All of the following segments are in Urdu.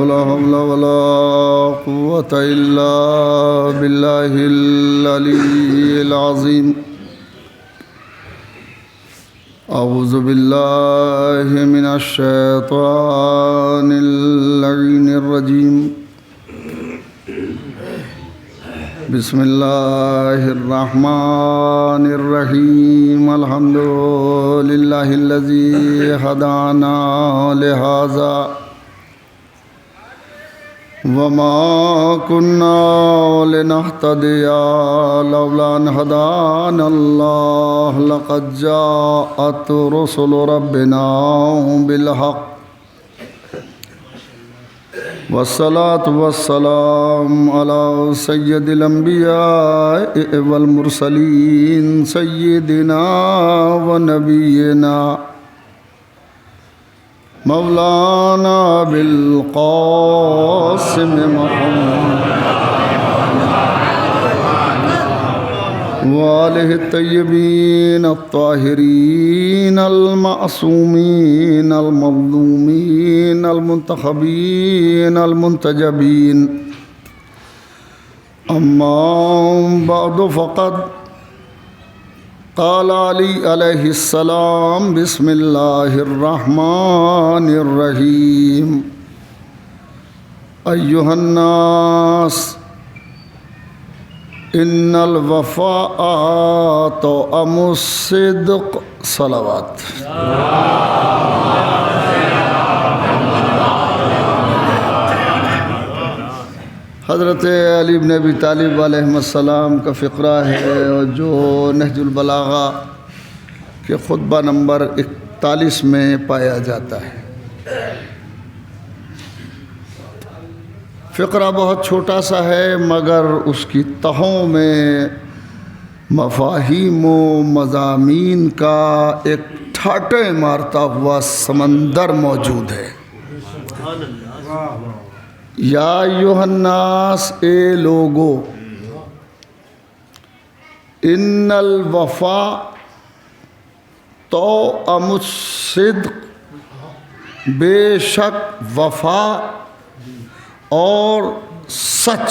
ولا حول ولا قوة إلا بالله العلي العظيم أعوذ بالله من الشيطان اللعين الرجيم بسم الله الرحمن الرحيم الحمد لله الذي هدانا لهذا وما كنا لنهتدي لولا أن هدانا الله لقد جاءت رسل ربنا بالحق والصلاة والسلام على سيد الأنبياء والمرسلين سيدنا ونبينا مولانا بالقاسم محمد وآله الطيبين الطاهرين المعصومين المظلومين المنتخبين المنتجبين أما بعد فقد قال علي عليه السلام بسم الله الرحمن الرحيم أيها الناس إن الوفاء طعم الصدق صلوات حضرت علی بن ابی طالب علیہ السلام کا فقرہ ہے جو نہج البلاغہ کے خطبہ نمبر 41 میں پایا جاتا ہے۔ فقرہ بہت چھوٹا سا ہے مگر اس کی تہوں میں مفاہیم و مضامین کا ایک ٹھاٹے مارتا ہوا سمندر موجود ہے۔ یا ایھا الناس، اے لوگو، ان الوفا طعم الصدق، بے شک وفا اور سچ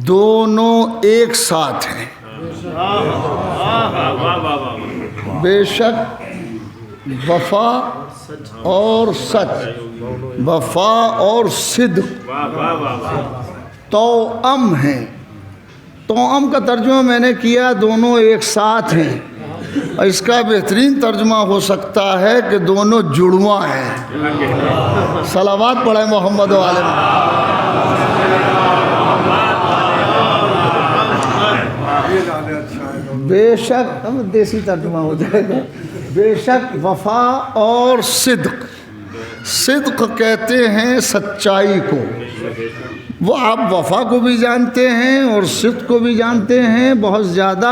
دونوں ایک ساتھ ہیں۔ بے شک وفا اور سچ، وفا اور صدق توأم ہیں۔ توأم کا ترجمہ میں نے کیا دونوں ایک ساتھ ہیں، اور اس کا بہترین ترجمہ ہو سکتا ہے کہ دونوں جڑواں ہیں۔ صلوات پڑھیں محمد و آل محمد۔ بے شک، دیسی ترجمہ ہو جائے گا، بے شک وفا اور صدق۔ صدق کہتے ہیں سچائی کو، وہ آپ وفا کو بھی جانتے ہیں اور صدق کو بھی جانتے ہیں، بہت زیادہ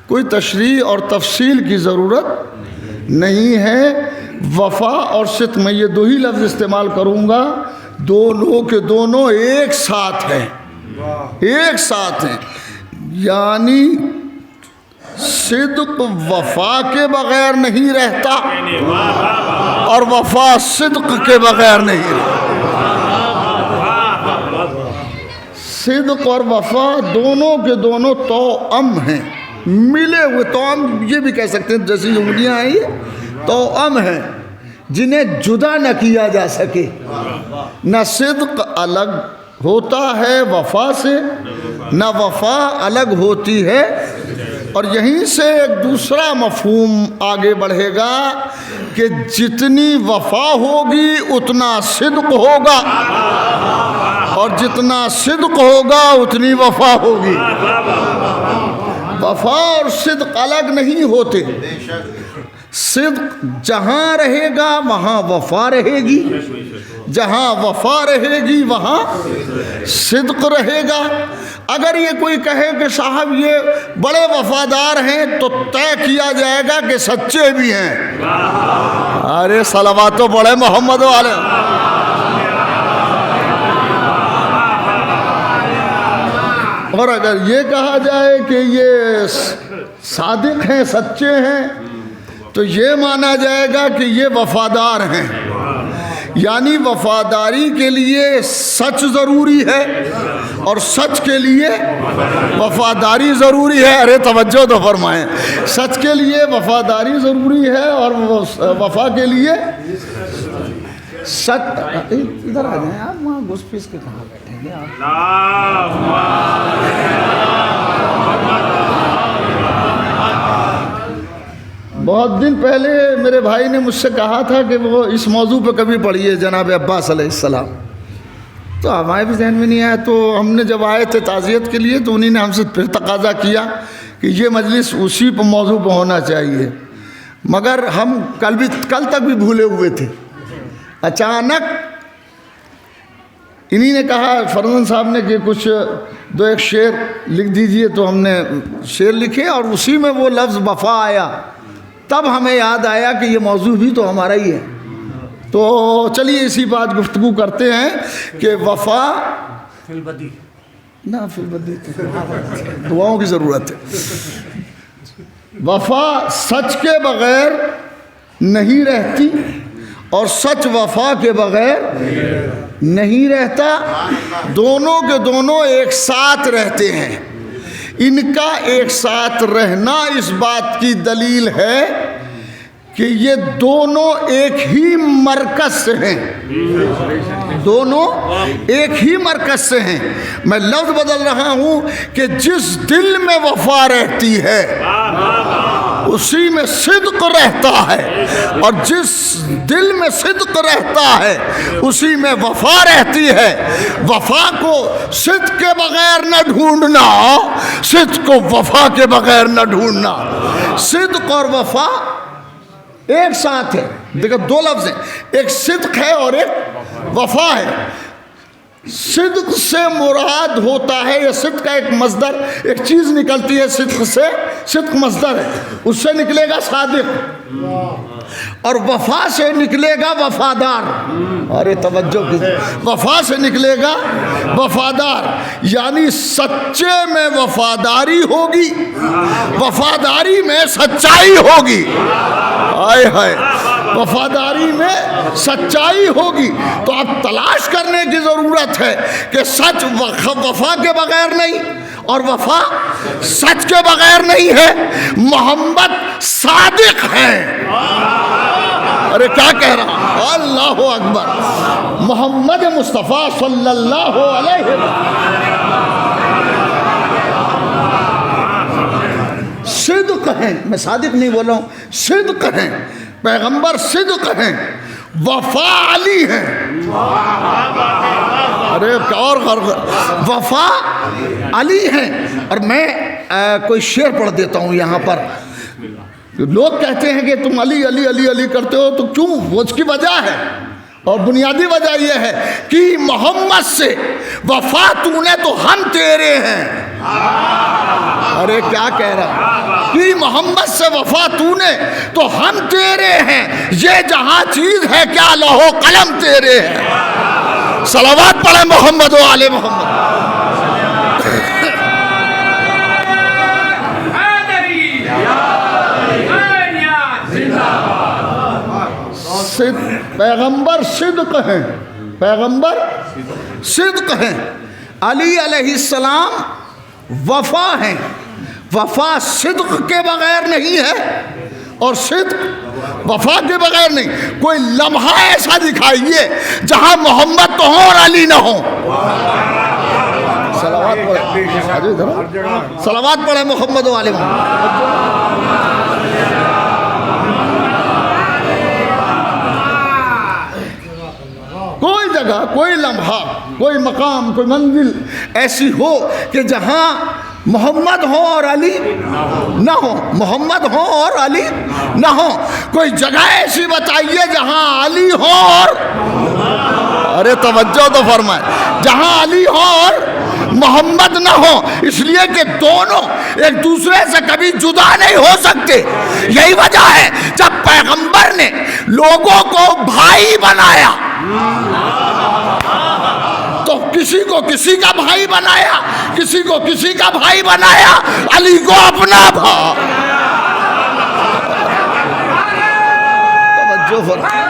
کوئی تشریح اور تفصیل کی ضرورت نہیں ہے۔ وفا اور صدق، میں یہ دو ہی لفظ استعمال کروں گا، دونوں کے دونوں ایک ساتھ ہیں، ایک ساتھ ہیں۔ یعنی صدق وفا کے بغیر نہیں رہتا اور وفا صدق کے بغیر نہیں رہتا۔ صدق اور وفا دونوں کے دونوں توأم ہیں، ملے ہوئے توأم یہ بھی کہہ سکتے ہیں، جیسی انگلیاں ہیں یہ توأم ہیں جنہیں جدا نہ کیا جا سکے۔ نہ صدق الگ ہوتا ہے وفا سے، نہ وفا الگ ہوتی ہے۔ اور یہیں سے ایک دوسرا مفہوم آگے بڑھے گا کہ جتنی وفا ہوگی اتنا صدق ہوگا، اور جتنا صدق ہوگا اتنی وفا ہوگی۔ وفا اور صدق الگ نہیں ہوتے۔ صدق جہاں رہے گا وہاں وفا رہے گی، جہاں وفا رہے گی وہاں صدق رہے گا۔ اگر یہ کوئی کہے کہ صاحب یہ بڑے وفادار ہیں تو طے کیا جائے گا کہ سچے بھی ہیں۔ ارے صلوات تو بڑے محمد والے۔ اور اگر یہ کہا جائے کہ یہ صادق ہیں، سچے ہیں، تو یہ مانا جائے گا کہ یہ وفادار ہیں۔ یعنی وفاداری کے لیے سچ ضروری ہے اور سچ کے لیے وفاداری ضروری ہے. ارے توجہ تو فرمائیں. سچ کے لیے وفاداری ضروری ہے اور وفا کے لیے سچ. ادھر آ جائیں آپ, وہاں گھس پھس کے کہاں بیٹھیں گے آپ؟ بہت دن پہلے میرے بھائی نے مجھ سے کہا تھا کہ وہ اس موضوع پہ کبھی پڑھیے جناب عباس علیہ السلام. تو ہمارے بھی ذہن میں نہیں آیا. تو ہم نے جب آئے تھے تعزیت کے لیے تو انہی نے ہم سے پھر تقاضا کیا کہ یہ مجلس اسی موضوع پہ ہونا چاہیے. مگر ہم کل تک بھی بھولے ہوئے تھے. اچانک انہی نے کہا فرزند صاحب نے کہ کچھ 2-1 شعر لکھ دیجئے. تو ہم نے شعر لکھے اور اسی میں وہ لفظ وفا آیا. تب ہمیں یاد آیا کہ یہ موضوع بھی تو ہمارا ہی ہے. تو چلیے اسی بات گفتگو کرتے ہیں کہ وفا فی البدی دعاؤں کی ضرورت ہے. وفا سچ کے بغیر نہیں رہتی اور سچ وفا کے بغیر نہیں رہتا. دونوں کے دونوں ایک ساتھ رہتے ہیں. ان کا ایک ساتھ رہنا اس بات کی دلیل ہے کہ یہ دونوں ایک ہی مرکز سے ہیں. دونوں ایک ہی مرکز سے ہیں. میں لفظ بدل رہا ہوں کہ جس دل میں وفا رہتی ہے اسی میں صدق رہتا ہے اور جس دل میں صدق رہتا ہے اسی میں وفا رہتی ہے. وفا کو صدق کے بغیر نہ ڈھونڈنا, صدق کو وفا کے بغیر نہ ڈھونڈنا. صدق اور وفا ایک ساتھ ہے. دیکھو 2 لفظ ہیں, ایک صدق ہے اور ایک وفا ہے. صدق سے مراد ہوتا ہے, یہ صدق کا ایک مصدر, ایک چیز نکلتی ہے صدق سے, صدق مصدر ہے, اس سے نکلے گا صادق, اور وفا سے نکلے گا وفادار. ارے توجہ کیجیے, وفا سے نکلے گا وفادار. یعنی سچے میں وفاداری ہوگی, وفاداری میں سچائی ہوگی. ہائے ہائے, وفاداری میں سچائی ہوگی. تو اب تلاش کرنے کی ضرورت ہے کہ سچ وفا کے بغیر نہیں اور وفا سچ کے بغیر نہیں ہے. محمد صادق ہے. ارے کیا کہہ رہا, اللہ اکبر. محمد مصطفیٰ صلی اللہ علیہ وسلم صدق ہیں. میں صادق نہیں بول رہا ہوں, صدق ہیں. پیغمبر صدق ہیں. وفا علی ہیں. ارے اور وفا علی ہیں. اور میں کوئی شعر پڑھ دیتا ہوں یہاں پر. لوگ کہتے ہیں کہ تم علی علی علی علی کرتے ہو, تو کیوں؟ وہ اس کی وجہ ہے, اور بنیادی وجہ یہ ہے کہ محمد سے وفا تو نے تو ہم تیرے ہیں. ارے کیا کہہ رہا, کہ محمد سے وفا تو نے تو ہم تیرے ہیں. یہ جہاں چیز ہے کیا لوح و قلم تیرے ہیں. صلوات پڑھیں محمد و آل محمد. پیغمبر صدق ہیں, پیغمبر صدق ہیں. علی علیہ السلام وفا ہیں. وفا صدق کے بغیر نہیں ہے اور صدق وفا کے بغیر نہیں. کوئی لمحہ ایسا دکھائیے جہاں محمد تو ہوں اور علی نہ ہوں. صلوات پڑھیں محمد و آل محمد. کوئی جگہ, کوئی لمحہ, کوئی مقام, کوئی منزل ایسی ہو کہ جہاں محمد ہو اور علی نہ ہو, محمد ہو اور علی نہ ہو. کوئی جگہ ایسی بتائیے جہاں علی ہو اور, ارے توجہ تو فرمائے, جہاں علی ہو اور محمد نہ ہو. اس لیے کہ دونوں ایک دوسرے سے کبھی جدا نہیں ہو سکتے. یہی وجہ ہے جب پیغمبر نے لوگوں کو بھائی بنایا تو کسی کو کسی کا بھائی بنایا, کسی کو کسی کا بھائی بنایا, علی کو اپنا بھائی. توجہ فرمائیں.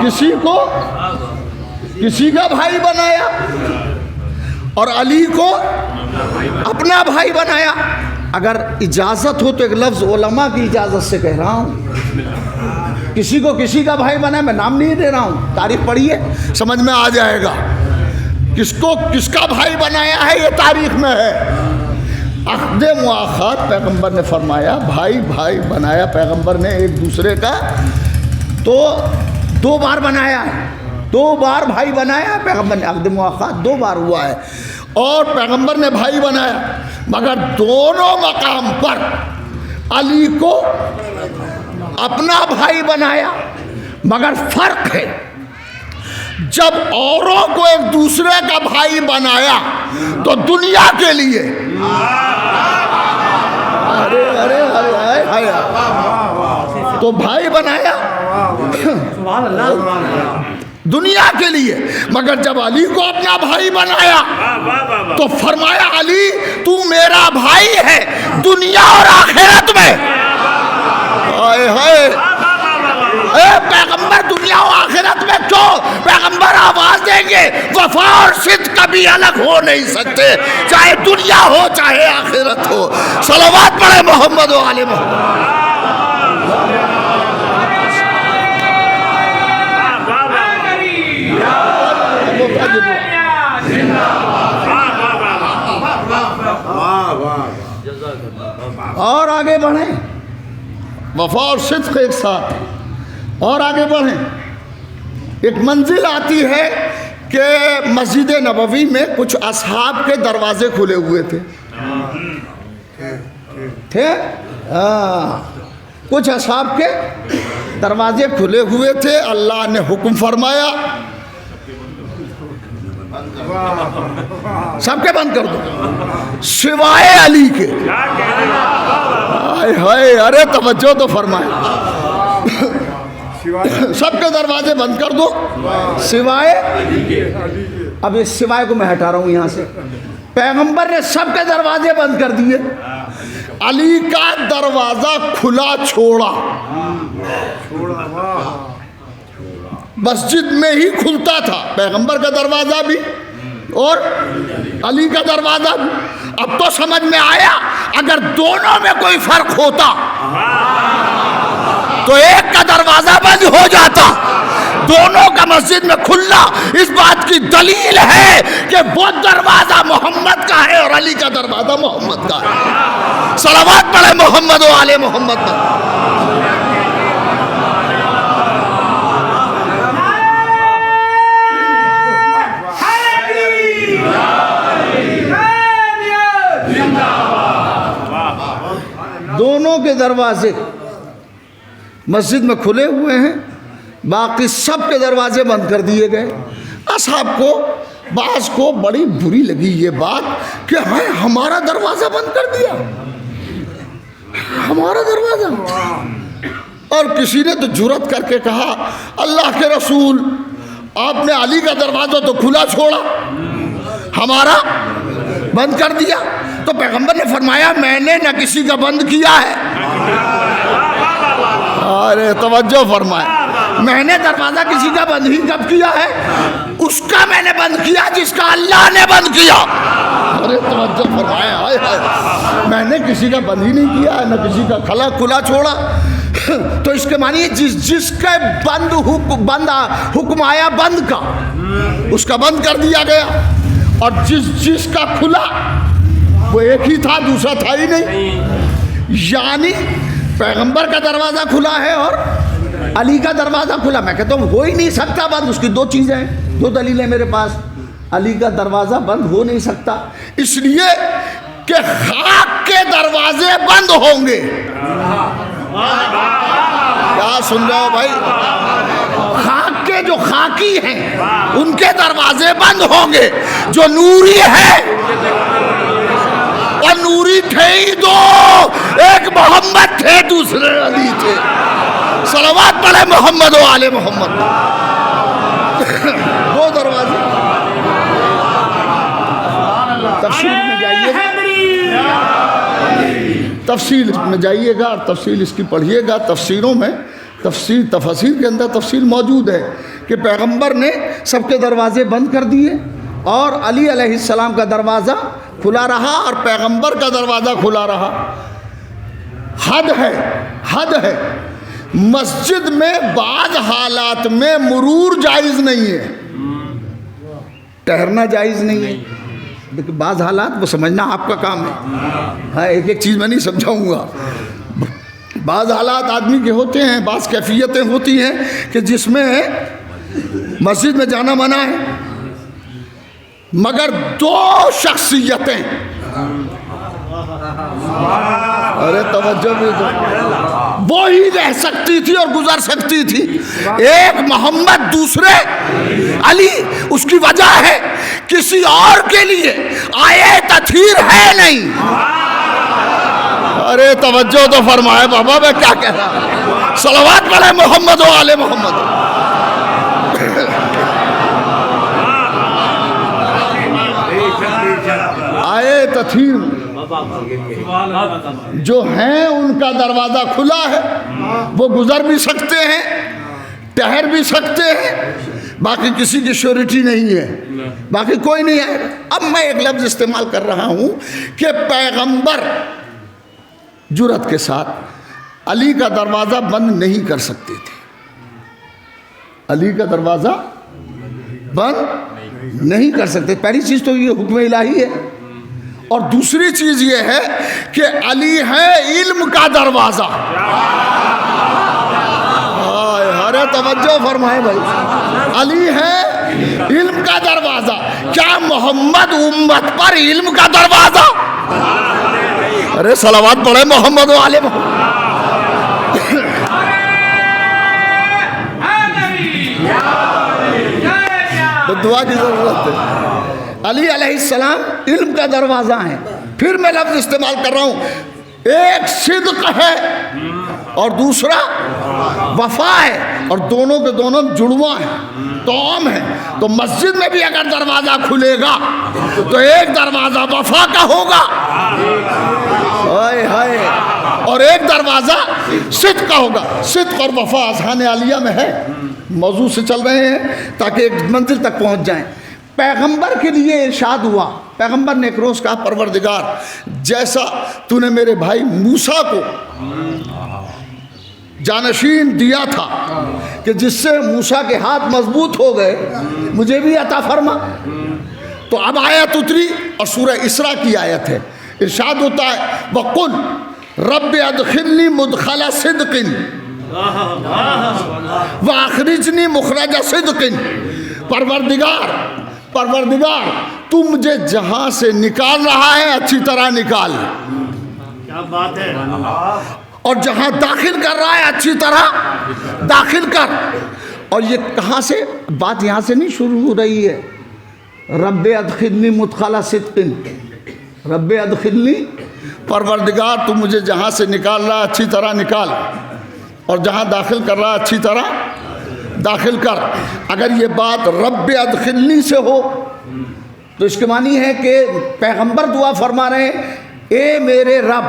کسی کو کسی کا بھائی بنایا اور علی کو اپنا بھائی بنایا. اگر اجازت ہو تو ایک لفظ علماء کی اجازت سے کہہ رہا ہوں. کسی کو کسی کا بھائی بنایا، میں نام نہیں دے رہا ہوں، تاریخ پڑھیے سمجھ میں آ جائے گا. کس کو کس کا بھائی بنایا ہے یہ تاریخ میں ہے. عقد مؤاخات پیغمبر نے فرمایا، بھائی بھائی بنایا پیغمبر نے ایک دوسرے کا، تو 2 بار بنایا ہے، 2 بار بھائی بنایا ہے پیغمبر نے. عقد مؤاخات 2 بار ہوا ہے اور پیغمبر نے بھائی بنایا، مگر دونوں مقام پر علی کو اپنا بھائی بنایا. مگر فرق ہے، جب اوروں کو ایک دوسرے کا بھائی بنایا تو دنیا کے لیے، ارے ارے ارے تو بھائی بنایا دنیا کے لیے. مگر جب علی کو اپنا بھائی بنایا تو فرمایا علی تو میرا بھائی ہے دنیا اور آخرت میں. ہائے ہائے، اے پیغمبر دنیا و آخرت میں کیوں؟ پیغمبر آواز دیں گے وفا اور صدق کبھی الگ ہو نہیں سکتے، چاہے دنیا ہو چاہے آخرت ہو. صلوات پڑھے محمد و آل محمد. اور آگے بڑھیں، وفا اور صدق ایک ساتھ، اور آگے بڑھیں. ایک منزل آتی ہے کہ مسجد نبوی میں کچھ اصحاب کے دروازے کھلے ہوئے تھے کچھ اصحاب کے دروازے کھلے ہوئے تھے. اللہ نے حکم فرمایا سب کے بند کر دو سوائے علی کے. ہائے ہائے، ارے توجہ تو فرمائے، سب کے دروازے بند کر دو سوائے. اب اس سوائے کو میں ہٹا رہا ہوں یہاں سے. پیغمبر نے سب کے دروازے بند کر دیے، علی کا دروازہ کھلا چھوڑا. مسجد میں ہی کھلتا تھا پیغمبر کا دروازہ بھی اور علی کا دروازہ بھی. اب تو سمجھ میں آیا اگر دونوں میں کوئی فرق ہوتا تو ایک کا دروازہ بند ہو جاتا، دونوں کا مسجد میں کھلنا اس بات کی دلیل ہے کہ وہ دروازہ محمد کا ہے اور علی کا دروازہ محمد کا ہے. صلوات پڑھے محمد و آل محمد پر. دونوں کے دروازے مسجد میں کھلے ہوئے ہیں، باقی سب کے دروازے بند کر دیے گئے. اصحاب کو بعض کو بڑی بری لگی یہ بات کہ ہمارا دروازہ بند کر دیا، ہمارا دروازہ. اور کسی نے تو جرأت کر کے کہا اللہ کے رسول آپ نے علی کا دروازہ تو کھلا چھوڑا، ہمارا بند کر دیا. تو پیغمبر نے فرمایا میں نے نہ کسی کا بند کیا ہے. ارے توجہ فرمائے، میں نے دروازہ کسی کا بند ہی کب کیا ہے؟ اس کا میں نے بند کیا جس کا اللہ نے بند کیا. ارے توجہ فرمائے، ہائے ہائے، میں نے کسی کا بند ہی نہیں کیا ہے، نہ کسی کا کھلا چھوڑا. تو اس کے معنی جس کا بند حکم آیا بند کا، اس کا بند کر دیا گیا، اور جس کا کھلا وہ ایک ہی تھا، دوسرا تھا ہی نہیں. یعنی پیغمبر کا دروازہ کھلا ہے اور علی کا دروازہ کھلا. میں کہتا ہوں ہو ہی نہیں سکتا بند. اس کی 2 چیزیں ہیں، 2 دلیلیں میرے پاس. علی کا دروازہ بند ہو نہیں سکتا اس لیے کہ خاک کے دروازے بند ہوں گے. کیا سن رہے ہو بھائی؟ خاک کے جو خاکی ہیں ان کے دروازے بند ہوں گے. جو نوری ہے، اور نوری تھے ہی 2، ایک محمد تھے دوسرے علی تھے. صلوات پڑھے محمد و آل محمد. 2 دروازے. تفصیل میں جائیے گا، تفصیل میں جائیے گا اور تفصیل اس کی پڑھیے گا. تفسیروں میں تفسیر کے اندر تفصیل موجود ہے کہ پیغمبر نے سب کے دروازے بند کر دیے اور علی علیہ السلام کا دروازہ کھلا رہا اور پیغمبر کا دروازہ کھلا رہا. حد ہے. مسجد میں بعض حالات میں مرور جائز نہیں ہے، ٹہرنا جائز نہیں ہے. لیکن بعض حالات وہ سمجھنا آپ کا کام ہے. ہاں، ایک چیز میں نہیں سمجھاؤں گا. بعض حالات آدمی کے ہوتے ہیں، بعض کیفیتیں ہوتی ہیں کہ جس میں مسجد میں جانا منع ہے، مگر دو شخصیتیں، ارے توجہ بھی دو، وہی رہ سکتی تھی اور گزر سکتی تھی. ایک محمد، دوسرے علی. اس کی وجہ ہے کسی اور کے لیے آئے تطہیر ہے نہیں. ارے توجہ تو فرمائے بابا، میں کیا کہہ رہا ہوں. صلوات پڑھے محمد و آل محمد. آئے تطہیر جو ہیں ان کا دروازہ کھلا ہے، وہ گزر بھی سکتے ہیں، ٹہر بھی سکتے ہیں. باقی کسی کی شیورٹی نہیں ہے، باقی کوئی نہیں ہے. اب میں ایک لفظ استعمال کر رہا ہوں کہ پیغمبر جرأت کے ساتھ علی کا دروازہ بند نہیں کر سکتے تھے. علی کا دروازہ بند نہیں کر سکتے. پہلی چیز تو یہ حکم الہی ہے، اور دوسری چیز یہ ہے کہ علی ہے علم کا دروازہ. ارے توجہ فرمائے بھائی، علی ہے علم کا دروازہ. کیا محمد امت پر علم کا دروازہ؟ ارے صلوات پڑھے محمد و آل محمد. دعا کی ضرورت ہے. علی علیہ السلام علم کا دروازہ ہیں. پھر میں لفظ استعمال کر رہا ہوں، ایک صدق ہے اور دوسرا وفا ہے، اور دونوں کے دونوں جڑواں ہیں، توأم ہیں. تو مسجد میں بھی اگر دروازہ کھلے گا تو ایک دروازہ وفا کا ہوگا اور ایک دروازہ صدق کا ہوگا. صدق اور وفا اذہان عالیہ میں ہے. موضوع سے چل رہے ہیں تاکہ ایک منزل تک پہنچ جائیں. پیغمبر کے لیے ارشاد ہوا، پیغمبر نے ایک روز کہا، پروردگار جیسا تو نے میرے بھائی موسیٰ کو جانشین دیا تھا کہ جس سے موسیٰ کے ہاتھ مضبوط ہو گئے، مجھے بھی عطا فرما. تو اب آیت اتری اور سورہ اسراء کی آیت ہے. ارشاد ہوتا ہے، وَقُلْ رَبِّ اَدْخِلْنِي مُدْخَلَ صِدْقٍ وَأَخْرِجْنِي مُخْرَجَ صِدْقٍ. پروردگار تو مجھے جہاں سے نکال رہا ہے اچھی طرح نکال، کیا بات ہے، اور جہاں داخل کر رہا ہے اچھی طرح داخل کر. اور یہ کہاں سے بات یہاں سے نہیں شروع ہو رہی ہے. رب ادخلنی مدخل صدق، رب ادخلنی، پروردگار تو مجھے جہاں سے نکال رہا ہے اچھی طرح نکال، اور جہاں داخل کر رہا ہے اچھی طرح داخل کر. اگر یہ بات رب ادخلنی سے ہو تو اس کے معنی ہے کہ پیغمبر دعا فرما رہے ہیں، اے میرے رب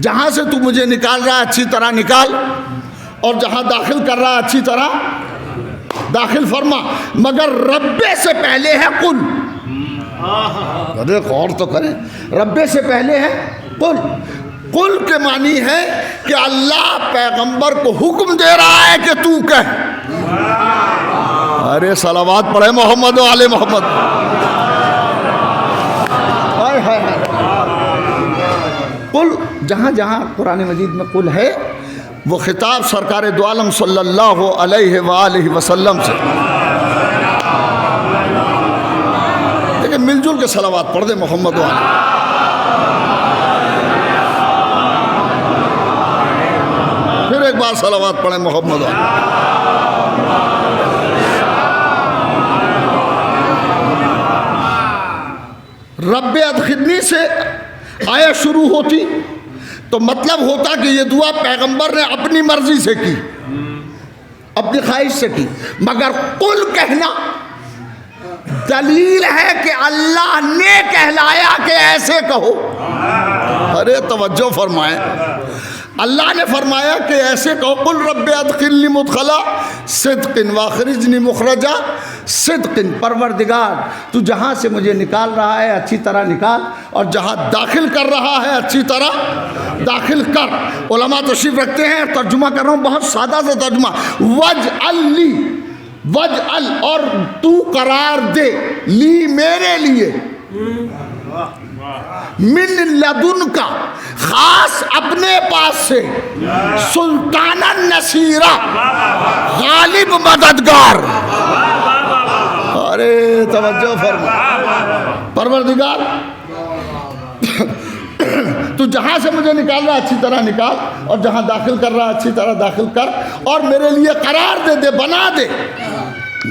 جہاں سے تو مجھے نکال رہا ہے اچھی طرح نکال، اور جہاں داخل کر رہا ہے اچھی طرح داخل فرما. مگر رب سے پہلے ہے قل. ارے غور تو کریں، رب سے پہلے ہے قل. قل کے معنی ہے کہ اللہ پیغمبر کو حکم دے رہا ہے کہ تو کہہ. ارے صلوات پڑھے محمد و آل محمد. قل، جہاں جہاں قرآن مجید میں قل ہے وہ خطاب سرکار دو عالم صلی اللہ علیہ وآلہ وسلم سے. لیکن مل جل کے صلوات پڑھ دے محمد و آل. پھر ایک بار صلوات پڑھیں محمد و آل. رب ادخلنی سے آیت شروع ہوتی تو مطلب ہوتا کہ یہ دعا پیغمبر نے اپنی مرضی سے کی، اپنی خواہش سے کی. مگر قل کہنا دلیل ہے کہ اللہ نے کہلایا کہ ایسے کہو. ارے توجہ فرمائیں، اللہ نے فرمایا کہ ایسے کہو قل رب ادخلنی مدخلا صدق واخرجنی مخرجا صدق، پروردگار تو جہاں سے مجھے نکال رہا ہے اچھی طرح نکال، اور جہاں داخل کر رہا ہے اچھی طرح داخل کر۔ علماء تشریف رکھتے ہیں، ترجمہ کر رہا ہوں بہت سادہ سا ترجمہ، وجعل لی، وجعل اور تو قرار دے، لی میرے لیے، من لدن کا خاص اپنے پاس سے، سلطان النصیرہ غالب مددگار۔ ارے توجہ فرما، پروردگار تو جہاں سے مجھے نکال رہا اچھی طرح نکال، اور جہاں داخل کر رہا اچھی طرح داخل کر، اور میرے لیے قرار دے دے، بنا دے۔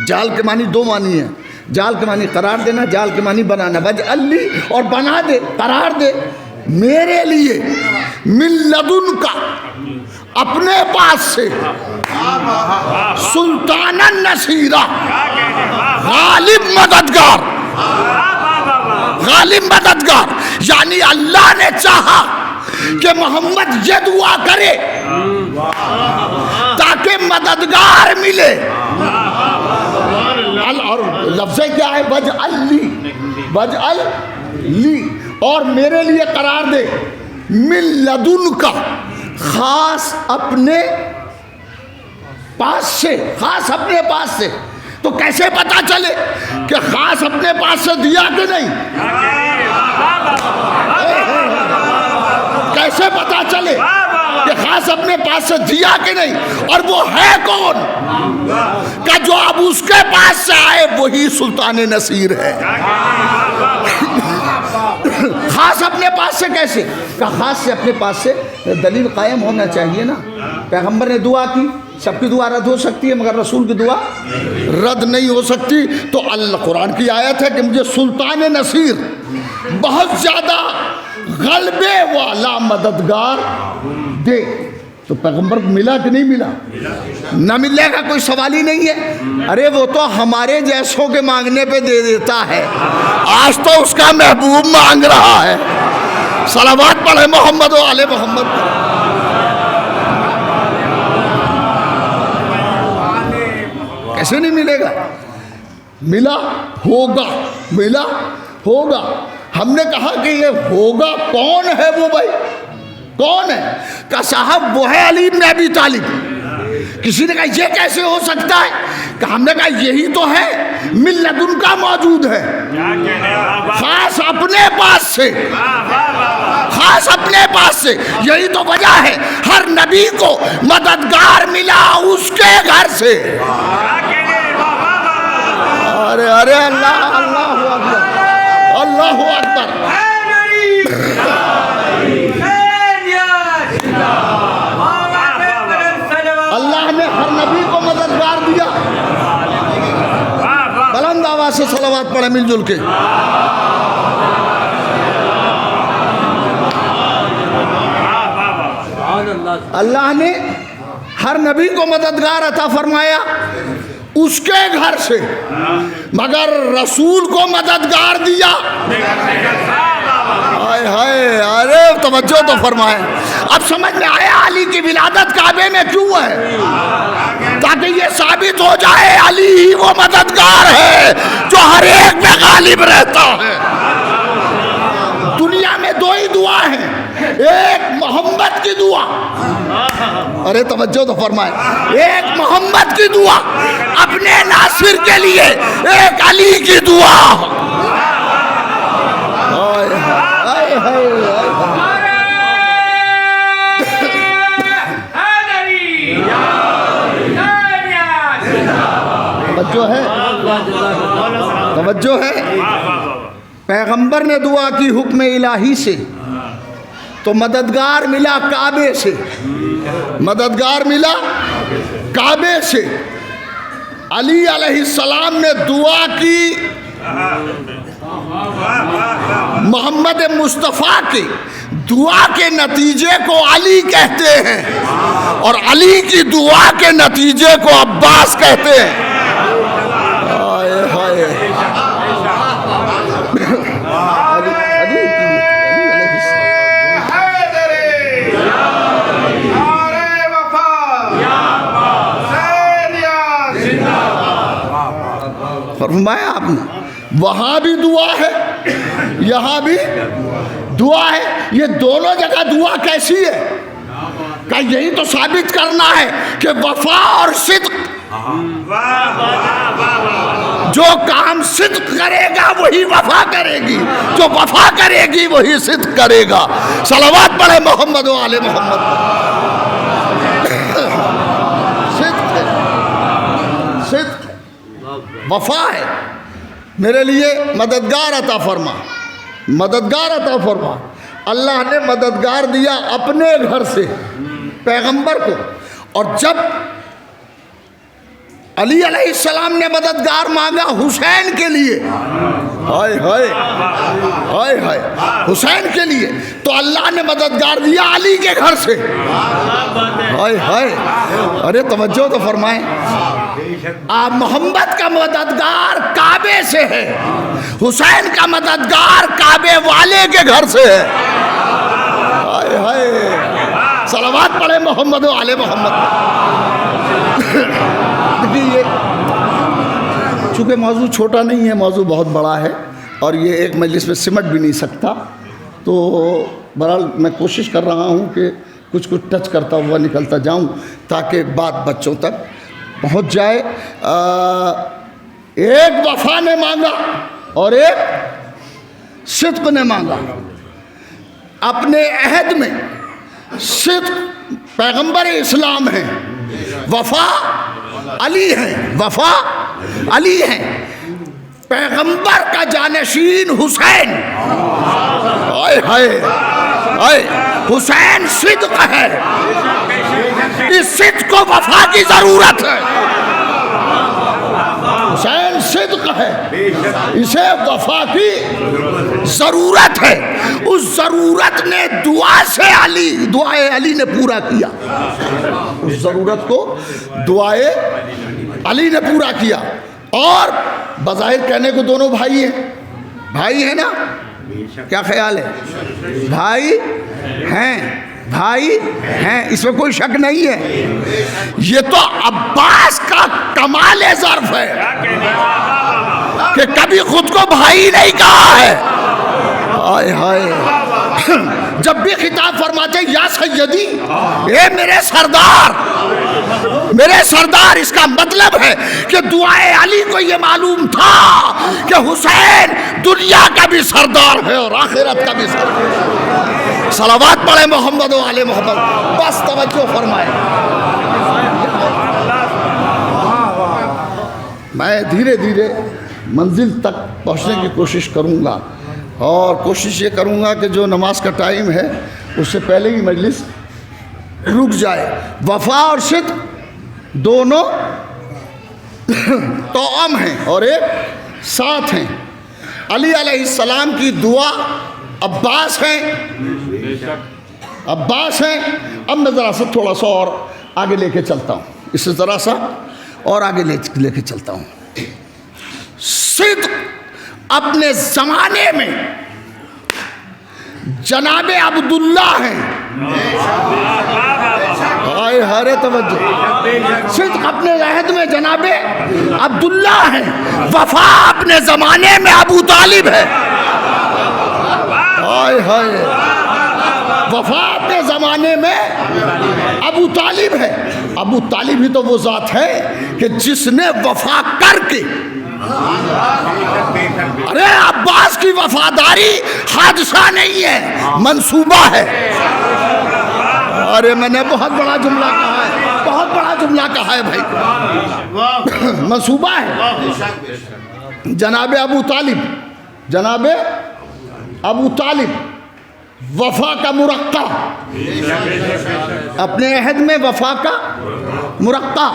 جال کے معنی دو معنی ہیں، جال کے معنی قرار دینا، جال کے معنی بنانا۔ وجعل لی اور بنا دے، قرار دے میرے لیے، من لدن کا اپنے پاس سے، سلطان النصیرہ غالب مددگار، غالب مددگار، یعنی اللہ نے چاہا کہ محمد یہ دعا کرے تاکہ مددگار ملے۔ اور لفظ کیا ہے؟ وجعل لی، وجعل لی اور میرے لیے قرار دے، من لدن کا خاص اپنے پاس سے، خاص اپنے پاس سے۔ تو کیسے پتا چلے کہ خاص اپنے پاس سے دیا کہ نہیں؟ کیسے پتا چلے کہ خاص اپنے پاس سے دیا کہ نہیں؟ اور وہ ہے کون کہ جو اب اس کے پاس سے آئے وہی سلطان نصیر ہے۔ خاص اپنے پاس سے کیسے؟ کہ خاص سے اپنے پاس سے دلیل قائم ہونا چاہیے نا۔ پیغمبر نے دعا کی، سب کی دعا رد ہو سکتی ہے مگر رسول کی دعا رد نہیں ہو سکتی۔ تو اللہ قرآن کی آیت ہے کہ مجھے سلطان نصیر، بہت زیادہ غلبے والا مددگار دے۔ تو پیغمبر کو ملا کہ نہیں ملا؟ نہ ملے گا کوئی سوال ہی نہیں ہے۔ ارے وہ تو ہمارے جیسوں کے مانگنے پہ دے دیتا ہے، آج تو اس کا محبوب مانگ رہا ہے۔ صلوات پڑھے محمد و آل محمد۔ کیسے نہیں ملے گا؟ ملا ہوگا، ملا ہوگا۔ ہم نے کہا کہ یہ ہوگا کون ہے وہ بھائی؟ کون ہے؟ کہ صاحب وہ ہے علی بن ابی طالب۔ کسی نے کہا یہ کیسے ہو سکتا ہے؟ کہ ہم نے کہا یہی تو ہے، من لدن کا موجود ہے، خاص اپنے پاس سے، خاص اپنے پاس سے۔ یہی تو وجہ ہے ہر نبی کو مددگار ملا اس کے گھر سے۔ ارے ارے اللہ اللہ اکبر، اللہ اکبر۔ اللہ نے ہر نبی کو مددگار دیا۔ بلند آواز سے صلوات پڑھیں مل جل کے۔ اللہ نے ہر نبی کو مددگار عطا فرمایا اس کے گھر سے، مگر رسول کو مددگار دیا۔ ہائے ہائے، ارے توجہ تو فرمائیں۔ اب سمجھ میں آیا علی کی ولادت کعبے میں کیوں ہے؟ تاکہ یہ ثابت ہو جائے علی ہی وہ مددگار ہے جو ہر ایک میں غالب رہتا ہے۔ دنیا میں دو ہی دعا ہیں، ایک محمد کی دعا، ارے توجہ تو فرمائیں، ایک محمد کی دعا اپنے ناصر کے لیے، ایک علی کی دعا۔ توجہ ہے، توجہ ہے۔ پیغمبر نے دعا کی حکم الہی سے تو مددگار ملا کعبے سے، مددگار ملا کعبے سے۔ علی علیہ السلام نے دعا کی محمد مصطفیٰ کی دعا کے نتیجے کو علی کہتے ہیں، اور علی کی دعا کے نتیجے کو عباس کہتے ہیں۔ فرمایا آپ نے وہاں بھی دعا ہے یہاں بھی دعا ہے. یہ دونوں جگہ دعا کیسی ہے؟ کہ یہی تو ثابت کرنا ہے کہ وفا اور صدق، جو کام صدق کرے گا وہی وفا کرے گی، جو وفا کرے گی وہی صدق کرے گا. صلوات پڑھے محمد و آل محمد. صدق ہے، صدق ہے، وفا ہے. میرے لیے مددگار عطا فرما، مددگار عطا فرما. اللہ نے مددگار دیا اپنے گھر سے پیغمبر کو، اور جب علی علیہ السلام نے مددگار مانگا حسین کے لیے، ہائے ہائے ہائے ہائے، حسین کے لیے، تو اللہ نے مددگار دیا علی کے گھر سے. ہائے ہائے، ارے توجہ تو فرمائیں. آپ محمد کا مددگار کعبے سے ہے، حسین کا مددگار کعبے والے کے گھر سے ہے. ہائے ہائے، صلوات پڑھے محمد و آل محمد. دیکھیے، چونکہ موضوع چھوٹا نہیں ہے، موضوع بہت بڑا ہے، اور یہ ایک مجلس میں سمٹ بھی نہیں سکتا، تو بہرحال میں کوشش کر رہا ہوں کہ کچھ ٹچ کرتا ہوا نکلتا جاؤں تاکہ بات بچوں تک پہنچ جائے. ایک وفا نے مانگا اور ایک صدق نے مانگا. اپنے عہد میں صدق پیغمبر اسلام ہیں، وفا علی ہیں، وفا علی ہیں. پیغمبر کا جانشین حسین، ہائے ہائے ہائے، حسین صدق ہے. اس صدق کو وفا کی ضرورت ہے. حسین صدق ہے، اسے وفا کی ضرورت ہے. اس ضرورت نے دعا سے دعائے علی نے پورا کیا. اس ضرورت کو دعائے علی نے پورا کیا. اور بظاہر کہنے کو دونوں بھائی ہیں، بھائی ہیں نا؟ کیا خیال ہے؟ بھائی ہیں، بھائی ہیں، اس میں کوئی شک نہیں ہے. یہ تو عباس کا کمال ظرف ہے کہ کبھی خود کو بھائی نہیں کہا ہے. ہائے ہائے، جب بھی خطاب فرماتے یا سیدی، اے میرے سردار، میرے سردار، اس کا مطلب ہے کہ دعائے علی کو یہ معلوم تھا کہ حسین دنیا کا بھی سردار ہے اور آخرت کا بھی سردار ہے. صلوات پڑھے محمد و آل محمد. بس توجہ فرمائے. میں دھیرے دھیرے منزل تک پہنچنے کی کوشش کروں گا، اور کوشش یہ کروں گا کہ جو نماز کا ٹائم ہے اس سے پہلے ہی مجلس رک جائے. وفا اور صدق دونوں توأم ہیں اور ایک ساتھ ہیں. علی علیہ السلام کی دعا عباس ہیں، عباس ہیں. اب میں ذرا سا تھوڑا سا اور آگے لے کے چلتا ہوں، اس سے ذرا سا اور آگے لے کے چلتا ہوں. صدق اپنے زمانے میں جناب عبداللہ ہیں. ہائے ہائے، توجہ. صدق اپنے عہد میں جناب عبداللہ ہیں. وفا اپنے زمانے میں ابو طالب ہے. ہائے ہائے، وفا اپنے زمانے میں ابو طالب ہے. ابو طالب ہی تو وہ ذات ہے کہ جس نے وفا کر کے، ارے عباس کی وفاداری حادثہ نہیں ہے، منصوبہ ہے. ارے میں نے بہت بڑا جملہ کہا ہے، بہت بڑا جملہ کہا ہے بھائی. منصوبہ ہے. جناب ابو طالب، جناب ابو طالب وفا کا مرقع، اپنے عہد میں وفا کا مرقع.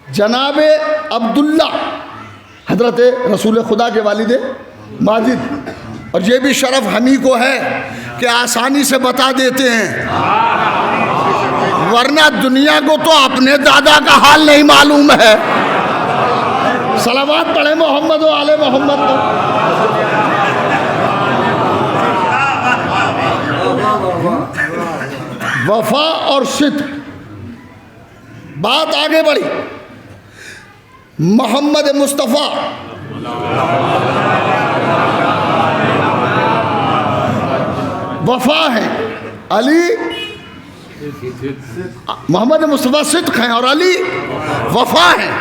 جناب عبداللہ حضرت رسول خدا کے والد ماجد. اور یہ بھی شرف ہمیں کو ہے کہ آسانی سے بتا دیتے ہیں، ورنہ دنیا کو تو اپنے دادا کا حال نہیں معلوم ہے. صلوات پڑھے محمد و آل محمد. وفا اور صدق. بات آگے بڑھی. محمد مصطفیٰ وفا ہیں، علی محمد مصطفیٰ صدق ہیں اور علی وفا ہیں.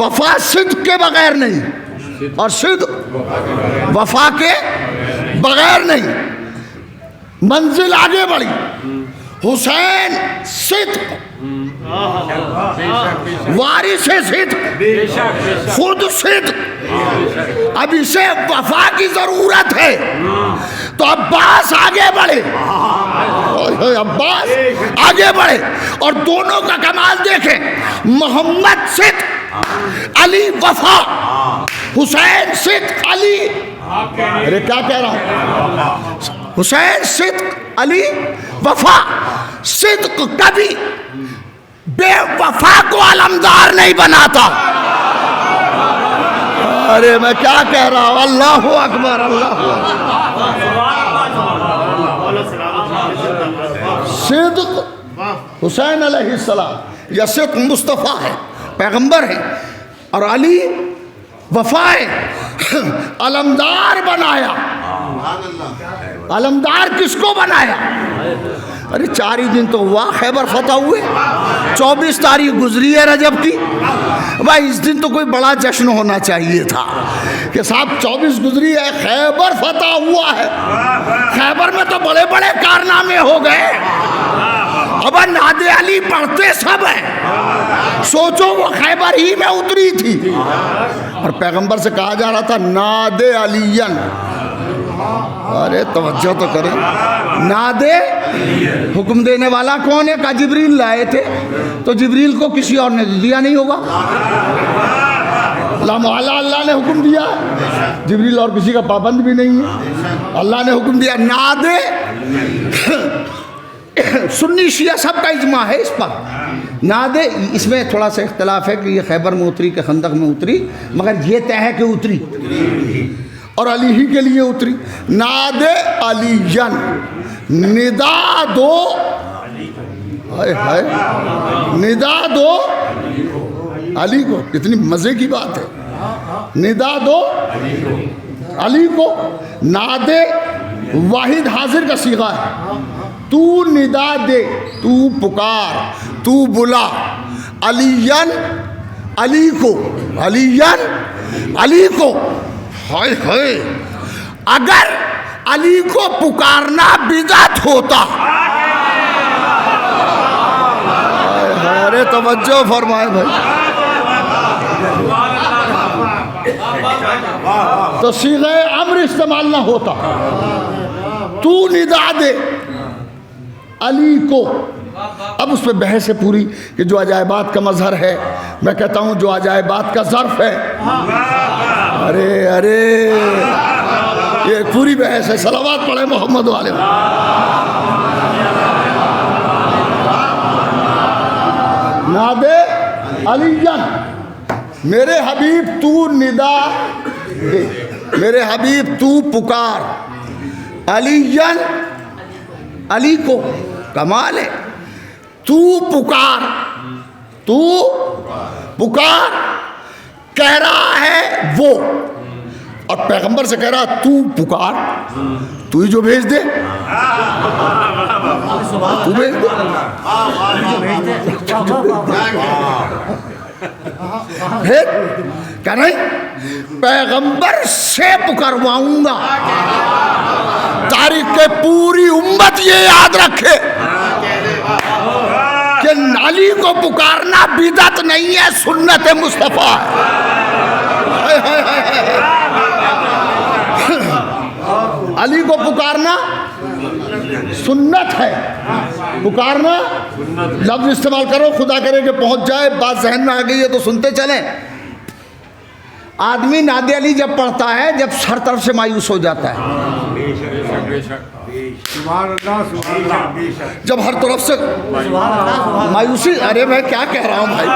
وفا صدق کے بغیر نہیں اور صدق وفا کے بغیر نہیں. منزل آگے بڑھی. حسین صدق، وارث صدق، خود صدق. اب اسے وفا کی ضرورت ہے تو عباس آگے بڑھے، عباس آگے بڑھے اور دونوں کا کمال دیکھیں. محمد صدق، علی وفا. حسین صدق، علی ارے کیا کہہ رہا ہوں، حسین صدق، علی وفا. صدق کبھی بے وفا کو علمدار نہیں بناتا. ارے میں کیا کہہ رہا ہوں، اللہ اکبر، اللہ اکبر. صدق حسین علیہ السلام یا صدق مصطفیٰ ہے، پیغمبر ہے، اور علی وفا ہے. علمدار بنایا. علمدار کس کو بنایا؟ ارے 4 ہی دن تو ہوا خیبر فتح ہوئے، 24 تاریخ گزری ہے رجب کی. بھائی اس دن تو کوئی بڑا جشن ہونا چاہیے تھا کہ صاحب 24 گزری ہے، خیبر فتح ہوا ہے. خیبر میں تو بڑے بڑے کارنامے ہو گئے. اب ناد علی پڑھتے سب ہیں. سوچو وہ خیبر ہی میں اتری تھی اور پیغمبر سے کہا جا رہا تھا ناد علیین. ارے توجہ تو کریں. ناد حکم دینے والا کون ہے؟ کہا جبریل لائے تھے. تو جبریل کو کسی اور نے دیا نہیں ہوگا. اللہ نے حکم دیا. جبریل اور کسی کا پابند بھی نہیں ہے. اللہ نے حکم دیا ناد. سنی شیعہ سب کا اجماع ہے اس پر. ناد اس میں تھوڑا سا اختلاف ہے کہ یہ خیبر میں اتری کہ خندق میں اتری، مگر یہ طے ہے کہ اتری اور علی ہی کے لیے اتری. ناد علیین، ندا دو، ندا دو علی کو. کتنی مزے کی بات ہے. ندا دو علی کو. ناد واحد حاضر کا صیغہ ہے. تو ندا دے، تو پکار، تو بلا. علیین، علی کو. علیین، علی کو. ہائے ہائے، اگر علی کو پکارنا بدعت ہوتا. ارے توجہ فرمائے بھائی. تو صیغہ امر استعمال نہ ہوتا. تو ندا دے علی کو. اب اس پہ بحث ہے پوری کہ جو عجائبات کا مظہر ہے. میں کہتا ہوں جو عجائبات کا ظرف ہے. ارے ارے یہ پوری بحث ہے. صلوات پڑھے محمد والے. ناد علیین، میرے حبیب تو ندا دے، میرے حبیب تو پکار. علیین، علی کو. کمال ہے. تو پکار، تو پکار کہہ رہا ہے وہ، اور پیغمبر سے کہہ رہا تو پکار. تو ہی جو بھیج دے، تو بھیج دے. پھر کہہ نہیں پیغمبر سے پکرواؤں گا. تاریخ کے پوری امت یہ یاد رکھے کہ علی کو پکارنا بدعت نہیں ہے، سنت مصطفیٰ ہے. علی کو پکارنا سنت ہے. پکارنا لفظ استعمال کرو، خدا کرے کہ پہنچ جائے. بات ذہن میں آ گئی ہے تو سنتے چلیں. آدمی ناد علی جب پڑھتا ہے جب ہر طرف سے مایوس ہو جاتا ہے، جب ہر طرف سے مایوسی. ارے میں کیا کہہ رہا ہوں بھائی.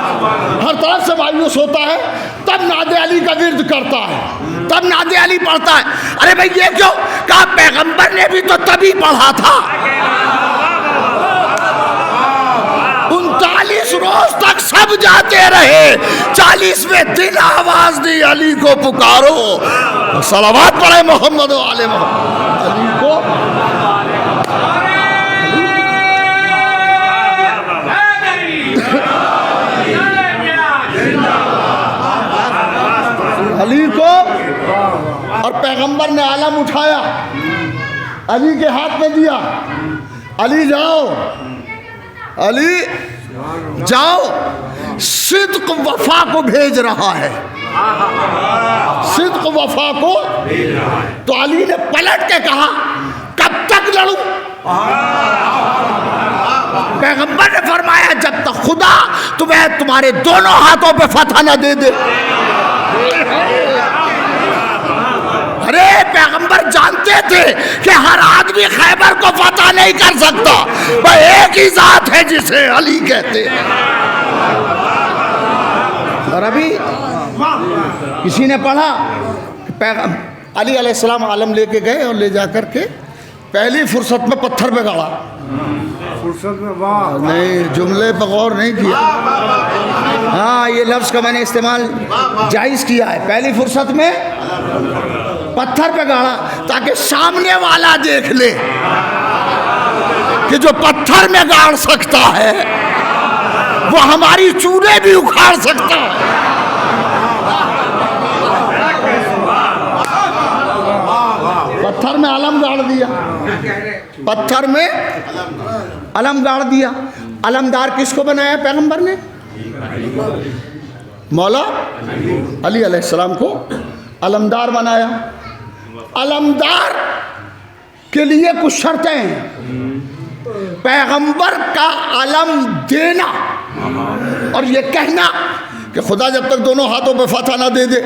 ہر طرف سے مایوس ہوتا ہے تب ناد علی کا ورد کرتا ہے، تب ناد علی پڑھتا ہے. ارے بھائی یہ کیوں؟ کہا پیغمبر نے بھی تو تبھی پڑھا تھا. 39 روز تک سب جاتے رہے، 40ویں دن آواز دی علی کو پکارو، صلوات پڑھے محمد و آل محمد، علی کو علی کو، اور پیغمبر نے علم اٹھایا، علی کے ہاتھ میں دیا، علی جاؤ، علی جاؤ، صدق وفا کو بھیج رہا ہے، صدق وفا کو۔ تو علی نے پلٹ کے کہا کب تک لڑوں؟ پیغمبر نے فرمایا جب تک خدا تمہیں تمہارے دونوں ہاتھوں پہ فتح نہ دے دے۔ ارے پیغمبر جانتے تھے کہ ہر آدمی خیبر کو فتح نہیں کر سکتا، وہ ایک ہی ذات ہے جسے علی کہتے ہیں۔ اور ابھی کسی نے پڑھا علی علیہ السلام عالم لے کے گئے اور لے جا کر کے پہلی فرصت میں پتھر پہ گاڑا، فرصت میں واہ نہیں جملے پہ غور نہیں کیا، ہاں یہ لفظ کا میں نے استعمال جائز کیا ہے، پہلی فرصت میں پتھر پہ گاڑا تاکہ سامنے والا دیکھ لے کہ جو پتھر میں گاڑ سکتا ہے وہ ہماری چوڑے بھی اکھاڑ سکتا ہے۔ پتھر میں علم گاڑ دیا، پتھر میں علم گاڑ دیا۔ علمدار کس کو بنایا پیغمبر نے؟ مولا علی علیہ السلام کو علمدار بنایا۔ علمدار کے لیے کچھ شرطیں ہیں، پیغمبر کا علم دینا اور یہ کہنا کہ خدا جب تک دونوں ہاتھوں پہ فتح نہ دے دے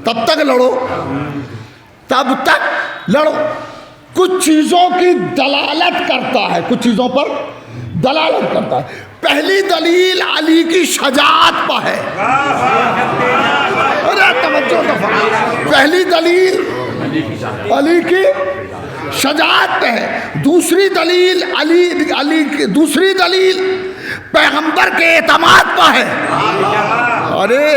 تب تک لڑو، تب تک لڑو۔ کچھ چیزوں کی دلالت کرتا ہے، کچھ چیزوں پر دلالت کرتا ہے۔ پہلی دلیل علی کی شجاعت پہ ہے، توجہ دفعہ، پہلی دلیل علی کی شجاعت پہ ہے۔ دوسری دلیل دوسری دلیل پیغمبر کے اعتماد پہ ہے۔ ارے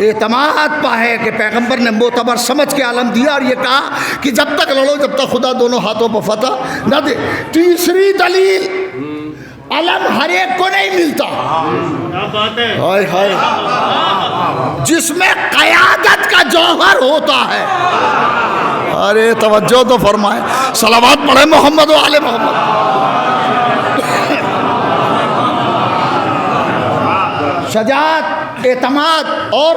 اعتماد پہ ہے کہ پیغمبر نے معتبر سمجھ کے عالم دیا اور یہ کہا کہ جب تک لڑو جب تک خدا دونوں ہاتھوں پہ فتح نہ دے۔ تیسری دلیل علم ہر ایک کو نہیں ملتا، ہائے ہائے، جس میں قیادت کا جوہر ہوتا ہے۔ ارے توجہ تو فرمائے، صلوات پڑھے محمد و آل محمد۔ شجاعت، اعتماد اور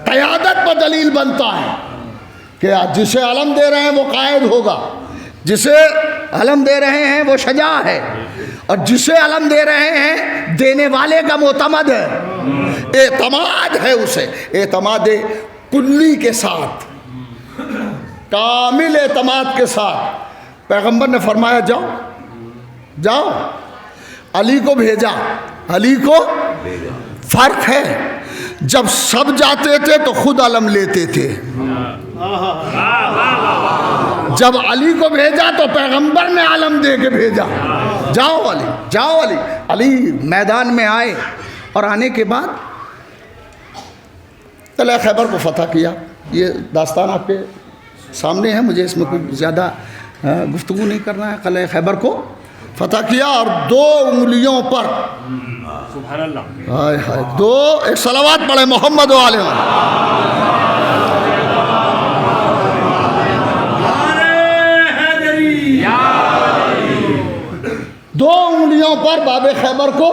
قیادت پر دلیل بنتا ہے کہ جسے علم دے رہے ہیں وہ قائد ہوگا، جسے علم دے رہے ہیں وہ شجاع ہے، اور جسے علم دے رہے ہیں دینے والے کا معتمد ہے، اعتماد ہے اسے، اعتماد کلی کے ساتھ، کامل اعتماد کے ساتھ۔ پیغمبر نے فرمایا جاؤ جاؤ، علی کو بھیجا، علی کو فرق ہے، جب سب جاتے تھے تو خود علم لیتے تھے، جب علی کو بھیجا تو پیغمبر نے علم دے کے بھیجا، جاؤ علی جاؤ علی۔ علی میدان میں آئے اور آنے کے بعد قلعہ خیبر کو فتح کیا۔ یہ داستان آپ کے سامنے ہے، مجھے اس میں کوئی زیادہ گفتگو نہیں کرنا ہے۔ قلعہ خیبر کو فتح کیا اور 2 انگلیوں پر، سبحان اللہ، ہائے ہائے، 2 ایک صلوات پڑھے محمد و آل محمد۔ 2 انگلیوں پر باب خیبر کو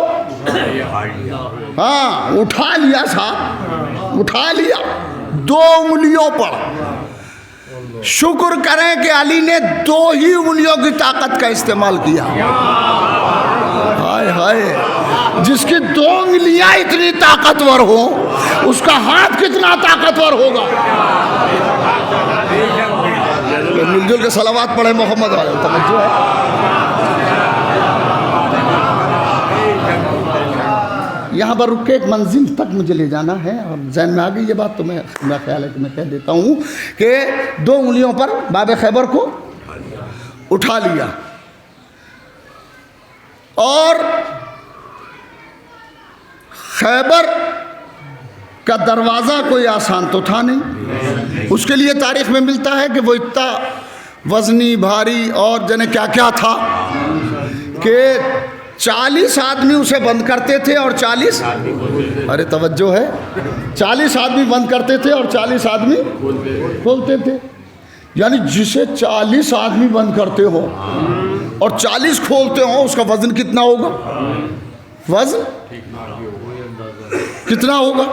ہاں اٹھا لیا صاحب، اٹھا لیا 2 انگلیوں پر۔ شکر کریں کہ علی نے 2 ہی انگلیوں کی طاقت کا استعمال کیا۔ ہائے ہائے، جس کی 2 انگلیاں اتنی طاقتور ہوں اس کا ہاتھ کتنا طاقتور ہوگا۔ مل جل کے صلوات پڑھے محمد والے، توجہ ہے۔ یہاں پر رک کے ایک منزل تک مجھے لے جانا ہے، اور ذہن میں آ گئی یہ بات تو میرا خیال ہے کہ میں کہہ دیتا ہوں کہ 2 انگلیوں پر باب خیبر کو اٹھا لیا۔ اور خیبر کا دروازہ کوئی آسان تو تھا نہیں، اس کے لیے تاریخ میں ملتا ہے کہ وہ اتنا وزنی بھاری اور جنے کیا کیا تھا کہ 40 آدمی اسے بند کرتے تھے اور 40 ارے توجہ ہے 40 آدمی بند کرتے تھے اور 40 آدمی کھولتے تھے. یعنی جسے 40 آدمی بند کرتے ہو اور 40 کھولتے ہوں اس کا وزن کتنا ہوگا؟ وزن کتنا ہوگا؟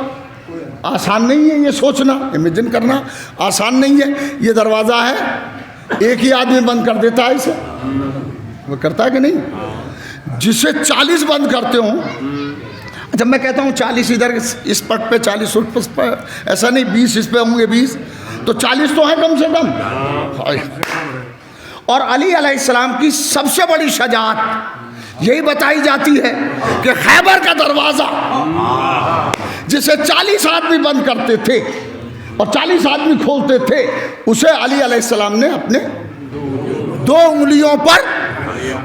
آسان نہیں ہے یہ سوچنا، امیجن کرنا آسان نہیں ہے. یہ دروازہ ہے ایک ہی آدمی بند کر دیتا ہے اسے، وہ کرتا ہے کہ نہیں؟ جسے 40 بند کرتے ہوں. جب میں کہتا ہوں 40 ادھر اس پٹ پہ 40 اس پہ، ایسا نہیں 20 اس پہ ہوں گے 20 تو 40 تو ہیں کم سے کم. اور علی علیہ السلام کی سب سے بڑی شجاعت یہی بتائی جاتی ہے کہ خیبر کا دروازہ جسے 40 آدمی بند کرتے تھے اور 40 آدمی کھولتے تھے، اسے علی علیہ السلام نے اپنے 2 انگلیوں پر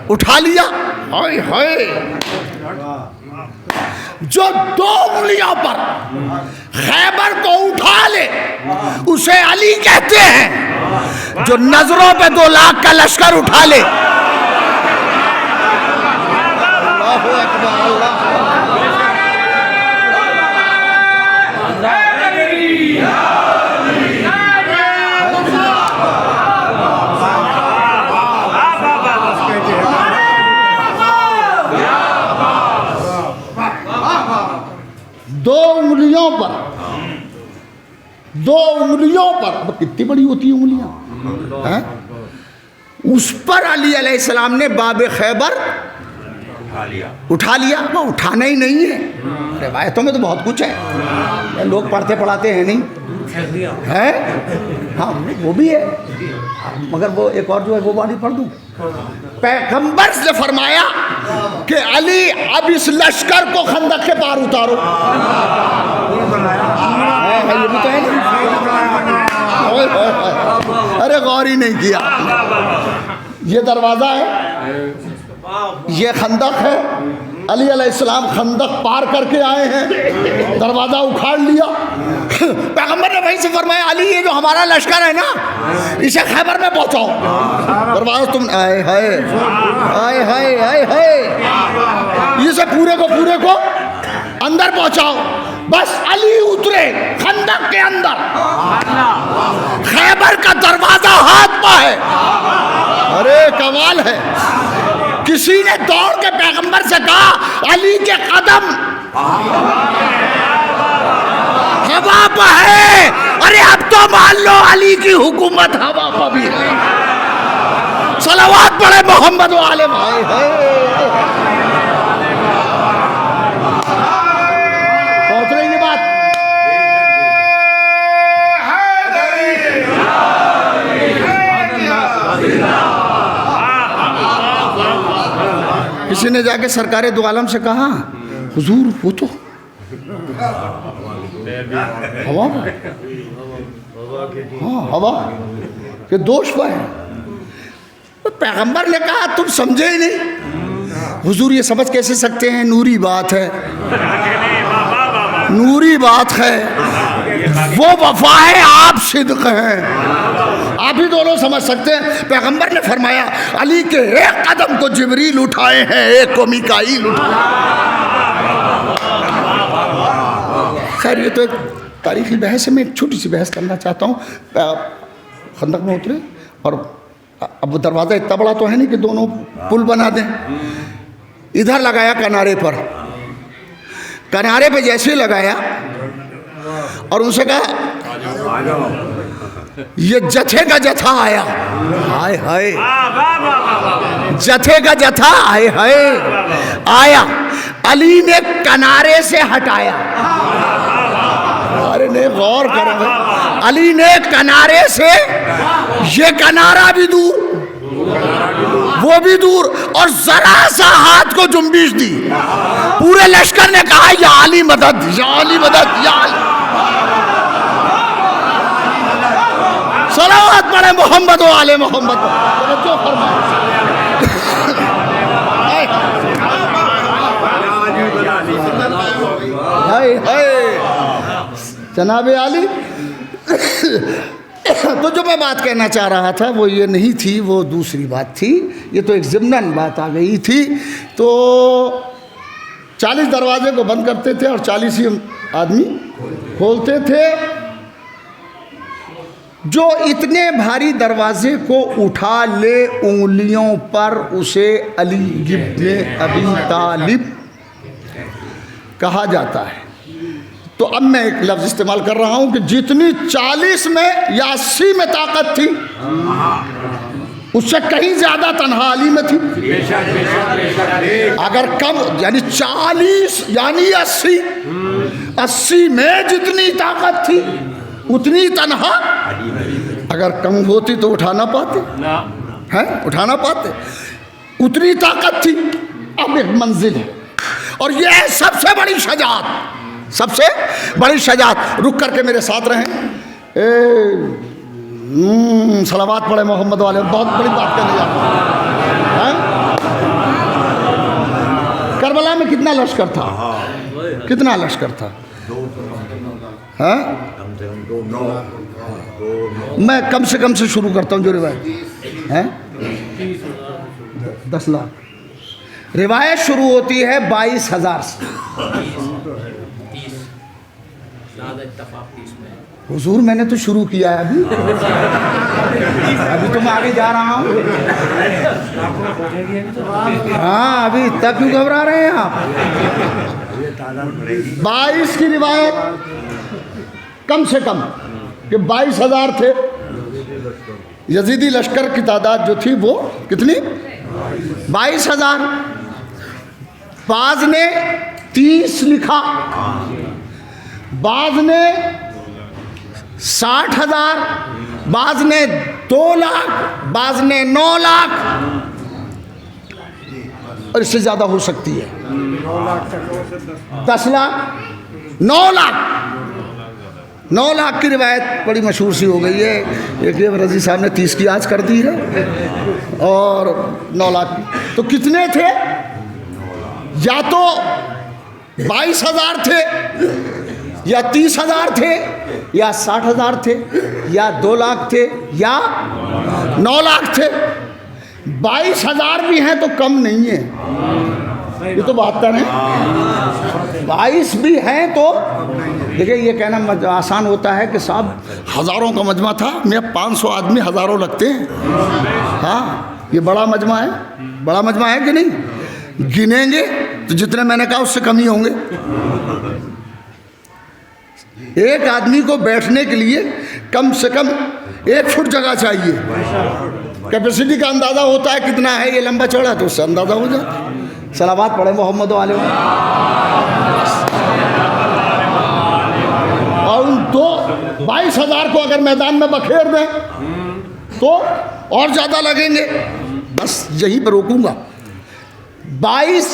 اٹھا لیا. ہائے ہائے، جو 2 انگلیوں پر خیبر کو اٹھا لے اسے علی کہتے ہیں، جو نظروں پہ 2 لاکھ کا لشکر اٹھا لے. اللہ اکبر، اللہ دو انگلیوں پر اب کتنی بڑی ہوتی ہیں انگلیاں، اس پر علی علیہ السلام نے باب خیبر اٹھا لیا. وہ اٹھانا ہی نہیں ہے، روایتوں میں تو بہت کچھ ہے، لوگ پڑھتے پڑھاتے ہیں نہیں ہے. ہاں وہ بھی ہے، مگر وہ ایک اور جو ہے وہ بانی پڑھ دوں. پیغمبر سے فرمایا کہ علی اب اس لشکر کو خندق کے پار اتارو. یہ بھی تو ہے نا، ارے غور ہی نہیں کیا. یہ دروازہ ہے، یہ خندق ہے. علی علیہ السلام خندق پار کر کے آئے ہیں، دروازہ اکھاڑ لیا. پیغمبر نے وہیں سے فرمایا علی یہ جو ہمارا لشکر ہے نا اسے خیبر میں پہنچاؤ. دروازہ تم آئے ہائے آئے ہائے آئے ہائے، اسے پورے کو اندر پہنچاؤ. بس علی اترے خندق کے اندر، خیبر کا دروازہ ہاتھ پا ہے. ارے کمال ہے. کسی نے دوڑ کے پیغمبر سے کہا علی کے قدم ہوا پہ ہے. ارے اب تو مان لو علی کی حکومت ہوا پہ بھی ہے. صلوات پڑھے محمد و آل محمد. پہنچ رہی ہے بات؟ کسی نے جا کے سرکار دو عالم سے کہا حضور وہ تو ہوا پر، ہاں ہوا کہ دوش پہ ہے. پیغمبر نے کہا تم سمجھے ہی نہیں. حضور یہ سمجھ کیسے سکتے ہیں؟ نوری بات ہے، نوری بات ہے، وہ وفا ہے، آپ صدق ہیں. آپ ہی دونوں سمجھ سکتے ہیں. پیغمبر نے فرمایا علی کے ایک قدم کو جبریل اٹھائے ہیں، ایک کو میکائیل اٹھائے. خیر یہ تو ایک تاریخی بحث ہے، میں ایک چھوٹی سی بحث کرنا چاہتا ہوں. خندق میں اترے اور اب وہ دروازہ اتنا بڑا تو ہے نہیں کہ دونوں پل بنا دیں. ادھر لگایا کنارے پر، کنارے پہ جیسے لگایا اور ان سے کہا یہ جتھے کا جتھا آیا. ہائے ہائے، جتھے کا جتھا آئے ہائے آیا. علی نے کنارے سے ہٹایا. ارے نہیں غور کرو، علی نے کنارے سے، یہ کنارہ بھی دور وہ بھی دور، اور ذرا سا ہاتھ کو جنبش دی. پورے لشکر نے کہا یا علی مدد، یا علی مدد، یا علی. صلوات پڑھے محمد و آل محمد. توجہ فرمائیں. جناب عالی تو جو میں بات کہنا چاہ رہا تھا وہ یہ نہیں تھی، وہ دوسری بات تھی، یہ تو ایک ضمناً بات آ گئی تھی۔ تو 40 دروازے کو بند کرتے تھے اور 40 ہی آدمی کھولتے تھے۔ جو اتنے بھاری دروازے کو اٹھا لے انگلیوں پر اسے علی ابن ابی طالب کہا جاتا ہے۔ تو اب میں ایک لفظ استعمال کر رہا ہوں کہ جتنی 40 میں یا 80 میں طاقت تھی اس سے کہیں زیادہ تنہا علی میں تھی۔ اگر کم یعنی 40 یعنی 80 میں جتنی طاقت تھی اتنی تنہا اگر کم ہوتی تو اٹھا نہ پاتے ہیں، اٹھا نہ پاتے، اتنی طاقت تھی۔ اب ایک منزل ہے اور یہ ہے سب سے بڑی شجاعت، سب سے بڑی شجاعت۔ رک کر کے میرے ساتھ رہیں، صلوات پڑھے محمد والے، بہت بڑی بات کرنے جا رہا ہوں۔ کربلا میں کتنا لشکر تھا؟ کتنا لشکر تھا؟ میں کم سے کم سے شروع کرتا ہوں جو روایت ہے 10 لاکھ۔ روایت شروع ہوتی ہے 22,000 سے۔ حضور میں نے تو شروع کیا ہے ابھی تو میں آگے جا رہا ہوں۔ ہاں ابھی تک کیوں گھبرا رہے ہیں آپ؟ 22 کی روایت کم سے کم کہ 22,000 تھے۔ یزیدی لشکر کی تعداد جو تھی وہ کتنی؟ 22,000۔ بعض نے 30 لکھا، بعض نے 60,000، بعض نے 2 لاکھ، بعض نے 9 لاکھ، اور اس سے زیادہ ہو سکتی ہے 10 لاکھ، 9 لاکھ۔ 9 لاکھ کی روایت بڑی مشہور سی ہو گئی ہے، ایک رضی صاحب نے 30 کی آج کر دی ہے، اور 9 لاکھ کی تو کتنے تھے؟ یا تو 22,000 تھے، یا 30,000 تھے، یا 60,000 تھے، یا 2 لاکھ تھے، یا 9 لاکھ تھے۔ 22,000 بھی ہیں تو کم نہیں ہے، یہ تو 72 ہیں۔ 22 بھی ہیں تو دیکھیں یہ کہنا آسان ہوتا ہے کہ صاحب ہزاروں کا مجمع تھا، میں 500 آدمی ہزاروں لگتے ہیں۔ ہاں یہ بڑا مجمع ہے، بڑا مجمع ہے کہ نہیں؟ گنیں گے تو جتنے میں نے کہا اس سے کم ہی ہوں گے۔ ایک آدمی کو بیٹھنے کے لیے کم سے کم 1 فٹ جگہ چاہیے۔ کیپیسٹی کا اندازہ ہوتا ہے کتنا ہے یہ لمبا چوڑا، تو اس سے اندازہ ہو جاتا ہے۔ صلوات پڑھے محمد والے۔ اور ان 22,000 کو اگر میدان میں بکھیر دیں تو اور زیادہ لگیں گے۔ بس یہیں پہ روکوں گا۔ 22،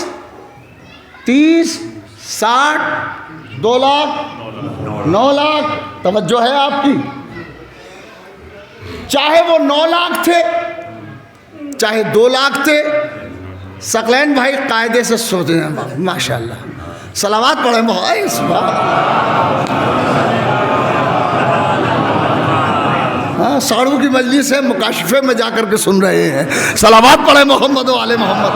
30، 60، 2 لاکھ، 9 لاکھ، توجہ ہے آپ کی۔ چاہے وہ 9 لاکھ تھے چاہے 2 لاکھ تھے، ثقلین بھائی قاعدے سے سوتے ہیں ماشاءاللہ۔ صلوات پڑھیں بھائی، ہاں ساڑھوں کی مجلس ہے، مکاشفے میں جا کر کے سن رہے ہیں۔ صلوات پڑھیں محمد و آل محمد۔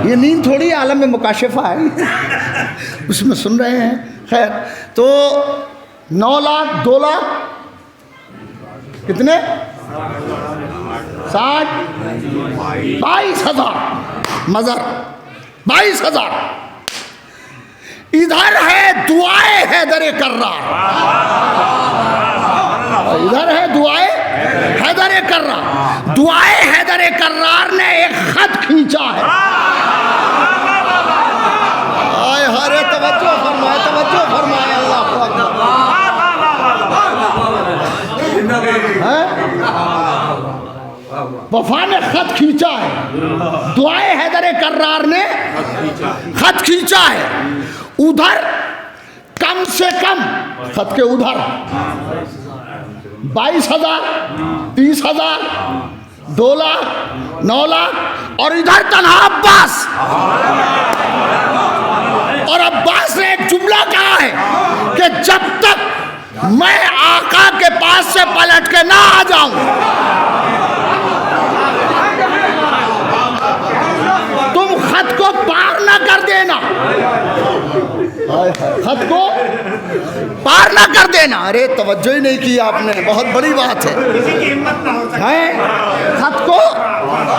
یہ نیند تھوڑی عالم میں مکاشفہ ہے، اس میں سن رہے ہیں۔ خیر تو 9 لاکھ، 2 لاکھ، کتنے؟ 60، 22,000 مظہر 22,000۔ ادھر ہے دعائے حیدر کرار، ادھر ہے دعائے حیدر کرار۔ دعائے حیدر کرار نے ایک خط کھینچا ہے۔ آئے ہرے توجہ فرمائے، توجہ فرمائے، اللہ اکبر۔ وفا نے خط کھینچا ہے، دعائے حیدر کرار نے خط کھینچا ہے۔ ادھر کم سے کم خط کے ادھر 22,000، 30,000، 2 لاکھ، 9 لاکھ، اور ادھر تنہا عباس۔ اور عباس نے ایک جملہ کہا ہے کہ جب تک میں آقا کے پاس سے پلٹ کے نہ آ جاؤں تم خط کو پار نہ کر دینا، خط کو پار نہ کر دینا۔ ارے توجہ ہی نہیں کی آپ نے، بہت بڑی بات ہے، خط کو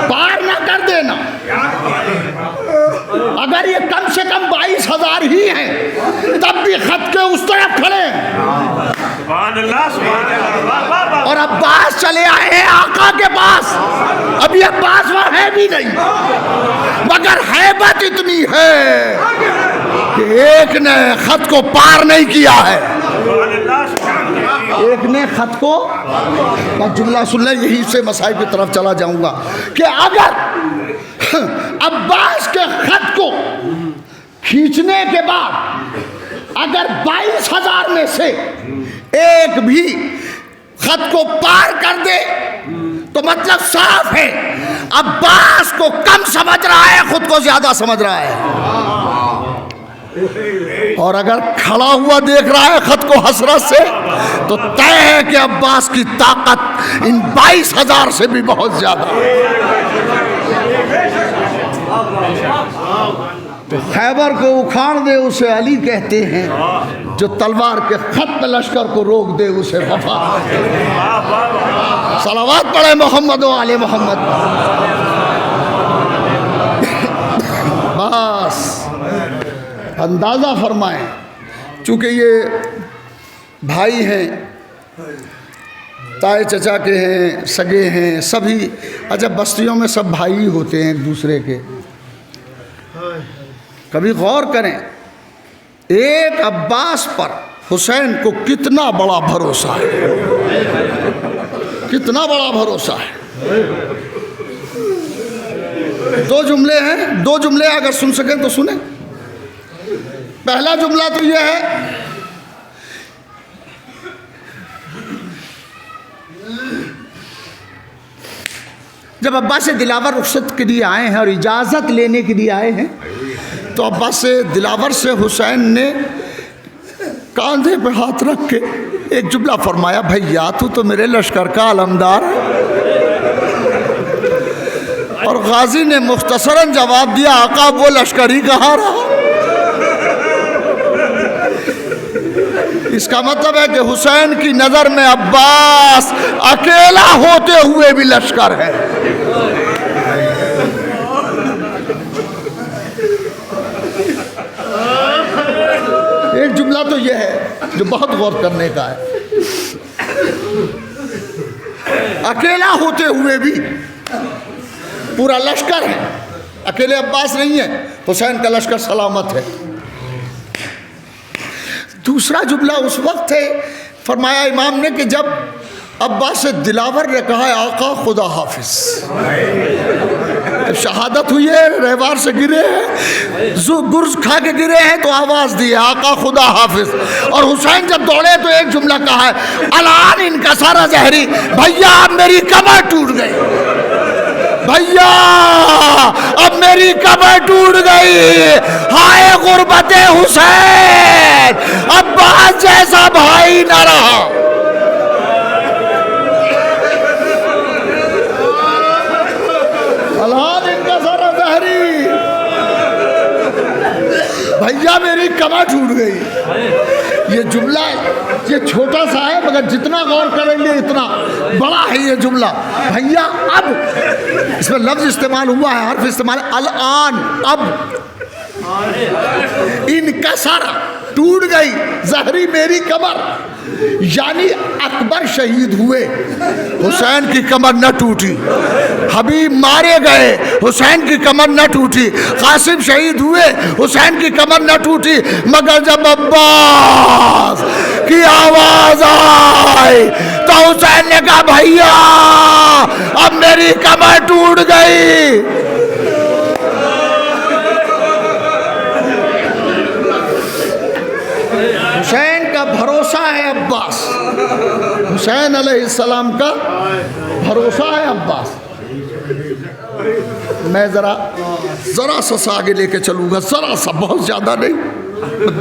پار نہ کر دینا۔ اگر یہ کم سے کم 22,000 ہی ہیں تب بھی خط کے اس طرف کھڑے ہیں، اور عباس چلے آئے ہیں آقا کے پاس۔ ابھی عباس وہاں ہے بھی نہیں، مگر ہیبت اتنی ہے کہ ایک نے خط کو پار نہیں کیا ہے، ایک نے خط کو۔ میں جملہ سن لیں، یہی سے مسائل کی طرف چلا جاؤں گا کہ اگر عباس کے خط کو کھینچنے کے بعد اگر 22,000 میں سے ایک بھی خط کو پار کر دے تو مطلب صاف ہے عباس کو کم سمجھ رہا ہے، خود کو زیادہ سمجھ رہا ہے۔ اور اگر کھڑا ہوا دیکھ رہا ہے خط کو حسرت سے تو طے ہے کہ عباس کی طاقت ان 22,000 سے بھی بہت زیادہ ہے۔ تو خیبر کو اکھاڑ دے اسے علی کہتے ہیں، جو تلوار کے خط پہ لشکر کو روک دے اسے وفا۔ صلوات پڑھے محمد و آل محمد۔ بس اندازہ فرمائیں، چونکہ یہ بھائی ہیں، تائے چچا کے ہیں، سگے ہیں، سبھی۔ اچھا بستیوں میں سب بھائی ہوتے ہیں ایک دوسرے کے، کبھی غور کریں ایک عباس پر حسین کو کتنا بڑا بھروسہ ہے، کتنا بڑا بھروسہ ہے۔ دو جملے ہیں، دو جملے اگر سن سکیں تو سنیں۔ پہلا جملہ تو یہ ہے جب عباس دلاور رخصت کے لیے آئے ہیں اور اجازت لینے کے لیے آئے ہیں تو عباس دلاور سے حسین نے کاندھے پہ ہاتھ رکھ کے ایک جملہ فرمایا، بھیا تو میرے لشکر کا علمدار ہے۔ اور غازی نے مختصراً جواب دیا، آقا وہ لشکر ہی کہاں رہا۔ اس کا مطلب ہے کہ حسین کی نظر میں عباس اکیلا ہوتے ہوئے بھی لشکر ہے۔ ایک جملہ تو یہ ہے جو بہت غور کرنے کا ہے، اکیلا ہوتے ہوئے بھی پورا لشکر ہے، اکیلے عباس نہیں ہے، حسین کا لشکر سلامت ہے۔ دوسرا جملہ اس وقت ہے فرمایا امام نے کہ جب عباس دلاور نے کہا ہے آقا خدا حافظ، شہادت ہوئی ہے، رہوار سے گرے ہیں، گرز کھا کے گرے ہیں تو آواز دی ہے آقا خدا حافظ۔ اور حسین جب دوڑے تو ایک جملہ کہا ہے الان انکسر ظہری، بھیا اب میری کمر ٹوٹ گئی، بھیا اب میری کمر ٹوٹ گئی، ہائے غربت حسین، عباس جیسا بھائی نہ رہا۔ الان انکسر ظہری، بھیا میری کمر ٹوٹ گئی۔ یہ جملہ یہ چھوٹا سا ہے مگر جتنا غور کریں گے اتنا بڑا ہے یہ جملہ۔ بھیا اب، اس میں لفظ استعمال ہوا ہے، حرف استعمال الان، اب، انکسر ٹوٹ گئی، ظہری میری کمر، یعنی اکبر شہید ہوئے حسین کی کمر نہ ٹوٹی، حبیب مارے گئے حسین کی کمر نہ ٹوٹی، قاسم شہید ہوئے حسین کی کمر نہ ٹوٹی، مگر جب عباس کی آواز آئی تو حسین نے کہا بھیا اب میری کمر ٹوٹ گئی۔ حسین کا بھروسہ ہے عباس، حسین علیہ السلام کا بھروسہ ہے عباس۔ میں ذرا سا آگے لے کے چلوں گا، ذرا سا، بہت زیادہ نہیں۔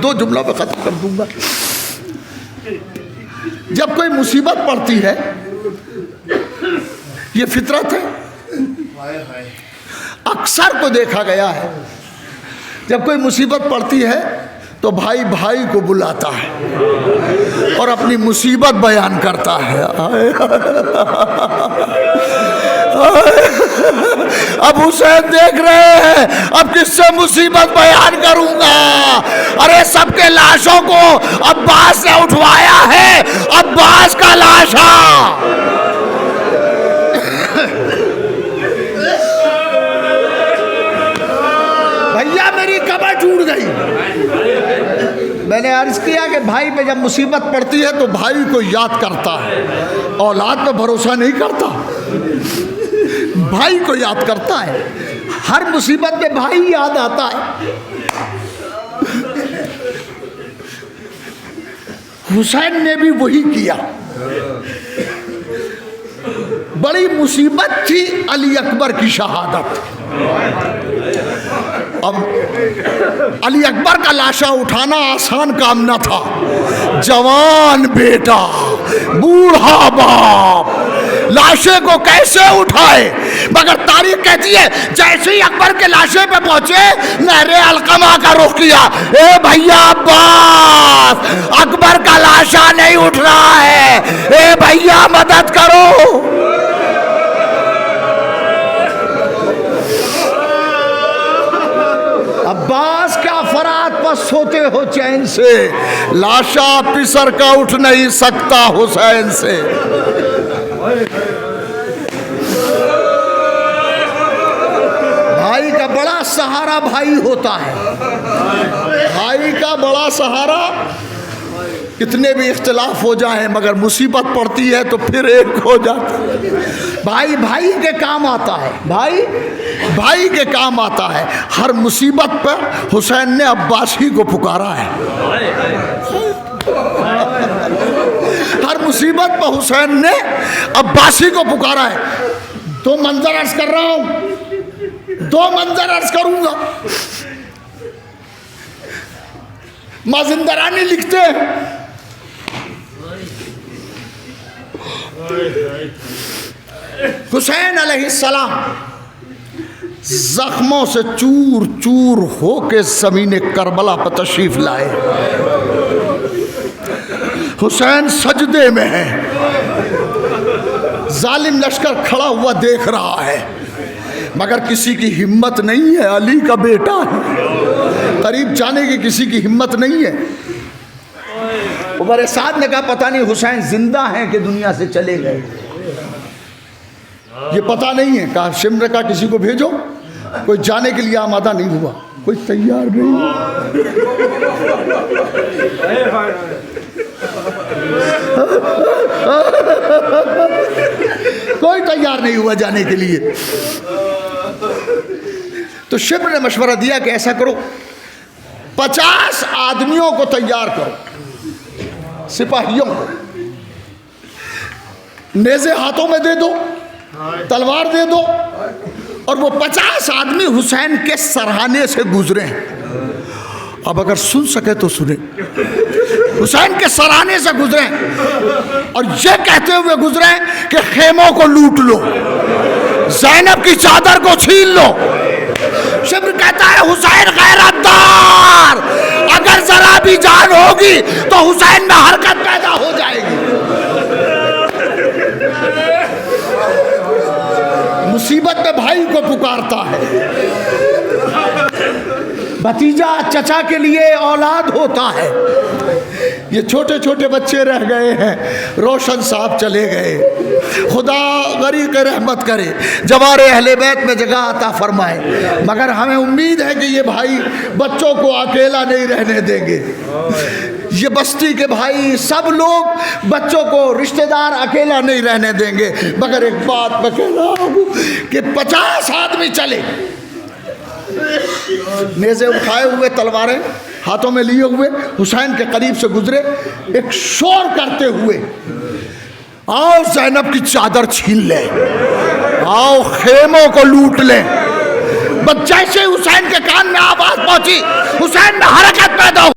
دو جملوں میں ختم کر دوں گا. جب کوئی مصیبت پڑتی ہے، یہ فطرت ہے، اکثر کو دیکھا گیا ہے، جب کوئی مصیبت پڑتی ہے تو بھائی بھائی کو بلاتا ہے اور اپنی مصیبت بیان کرتا ہے. اب حسین دیکھ رہے ہیں اب کس سے مصیبت بیان کروں گا. ارے سب کے لاشوں کو عباس نے اٹھوایا ہے، عباس کا لاشا. بھیا میری کمر ٹوٹ گئی. میں نے عرض کیا کہ بھائی پہ جب مصیبت پڑتی ہے تو بھائی کو یاد کرتا ہے، اولاد پہ بھروسہ نہیں کرتا، بھائی کو یاد کرتا ہے. ہر مصیبت میں بھائی یاد آتا ہے. حسین نے بھی وہی کیا. بڑی مصیبت تھی علی اکبر کی شہادت. اب علی اکبر کا لاشا اٹھانا آسان کام نہ تھا. جوان بیٹا، بوڑھا باپ، لاشے کو کیسے اٹھائے؟ مگر تاریخ کہتی ہے جیسے ہی اکبر کے لاشے پہ پہنچے نہر علقمہ کا رخ کیا. اے بھیا عباس، اکبر کا لاشا نہیں اٹھ رہا ہے، اے بھیا مدد کرو. عباس کیا فرات پر سوتے ہو چین سے، لاشا پسر کا اٹھ نہیں سکتا حسین سے. بھائی کا بڑا سہارا بھائی ہوتا ہے. بھائی کا بڑا سہارا، کتنے بھی اختلاف ہو جائیں مگر مصیبت پڑتی ہے تو پھر ایک ہو جاتا ہے. بھائی بھائی کے کام آتا ہے، بھائی بھائی کے کام آتا ہے. ہر مصیبت پر حسین نے عباسی کو پکارا ہے. ہر مصیبت پر حسین نے عباسی کو پکارا ہے. دو منظر عرض کر رہا ہوں، دو منظر عرض کروں گا. مازندرانی لکھتے ہیں حسین علیہ السلام زخموں سے چور چور ہو کے زمین کربلا پر تشریف لائے. حسین سجدے میں ہے، ظالم لشکر کھڑا ہوا دیکھ رہا ہے مگر کسی کی ہمت نہیں ہے. علی کا بیٹا ہے، قریب جانے کی کسی کی ہمت نہیں ہے. عمر سعد نے کہا پتہ نہیں حسین زندہ ہیں کہ دنیا سے چلے گئے، یہ پتہ نہیں ہے. کہا شمر کا کسی کو بھیجو. کوئی جانے کے لیے آمادہ نہیں ہوا، کوئی تیار نہیں. کوئی تیار نہیں ہوا جانے کے لیے. تو شمر نے مشورہ دیا کہ ایسا کرو 50 آدمیوں کو تیار کرو، سپاہیوں کو، نیزے ہاتھوں میں دے دو، تلوار دے دو، اور وہ 50 آدمی حسین کے سرہانے سے گزرے. اب اگر سن سکے تو سنیں. حسین کے سرہانے سے گزرے اور یہ کہتے ہوئے گزرے کہ خیموں کو لوٹ لو، زینب کی چادر کو چھین لو. شمر کہتا ہے حسین غیرت دار، اگر ذرا بھی جان ہوگی تو حسین میں حرکت پیدا ہو جائے گی. مصیبت میں بھائی کو پکارتا ہے. بھتیجا چچا کے لیے اولاد ہوتا ہے. یہ چھوٹے چھوٹے بچے رہ گئے ہیں، روشن صاحب چلے گئے. خدا غریق رحمت کرے، جوار اہل بیت میں جگہ عطا فرمائے. مگر ہمیں امید ہے کہ یہ بھائی بچوں کو اکیلا نہیں رہنے دیں گے. یہ بستی کے بھائی سب لوگ بچوں کو رشتہ دار اکیلا نہیں رہنے دیں گے. مگر ایک بات میں کہہ رہا ہوں کہ 50 آدمی چلے، نیزے اٹھائے ہوئے، تلواریں ہاتھوں میں لیے ہوئے، حسین کے قریب سے گزرے ایک شور کرتے ہوئے، آؤ زینب کی چادر چھین لیں، آؤ خیموں کو لوٹ لیں. بس جیسے حسین کے کان میں آواز پہنچی، حسین میں حرکت پیدا ہو.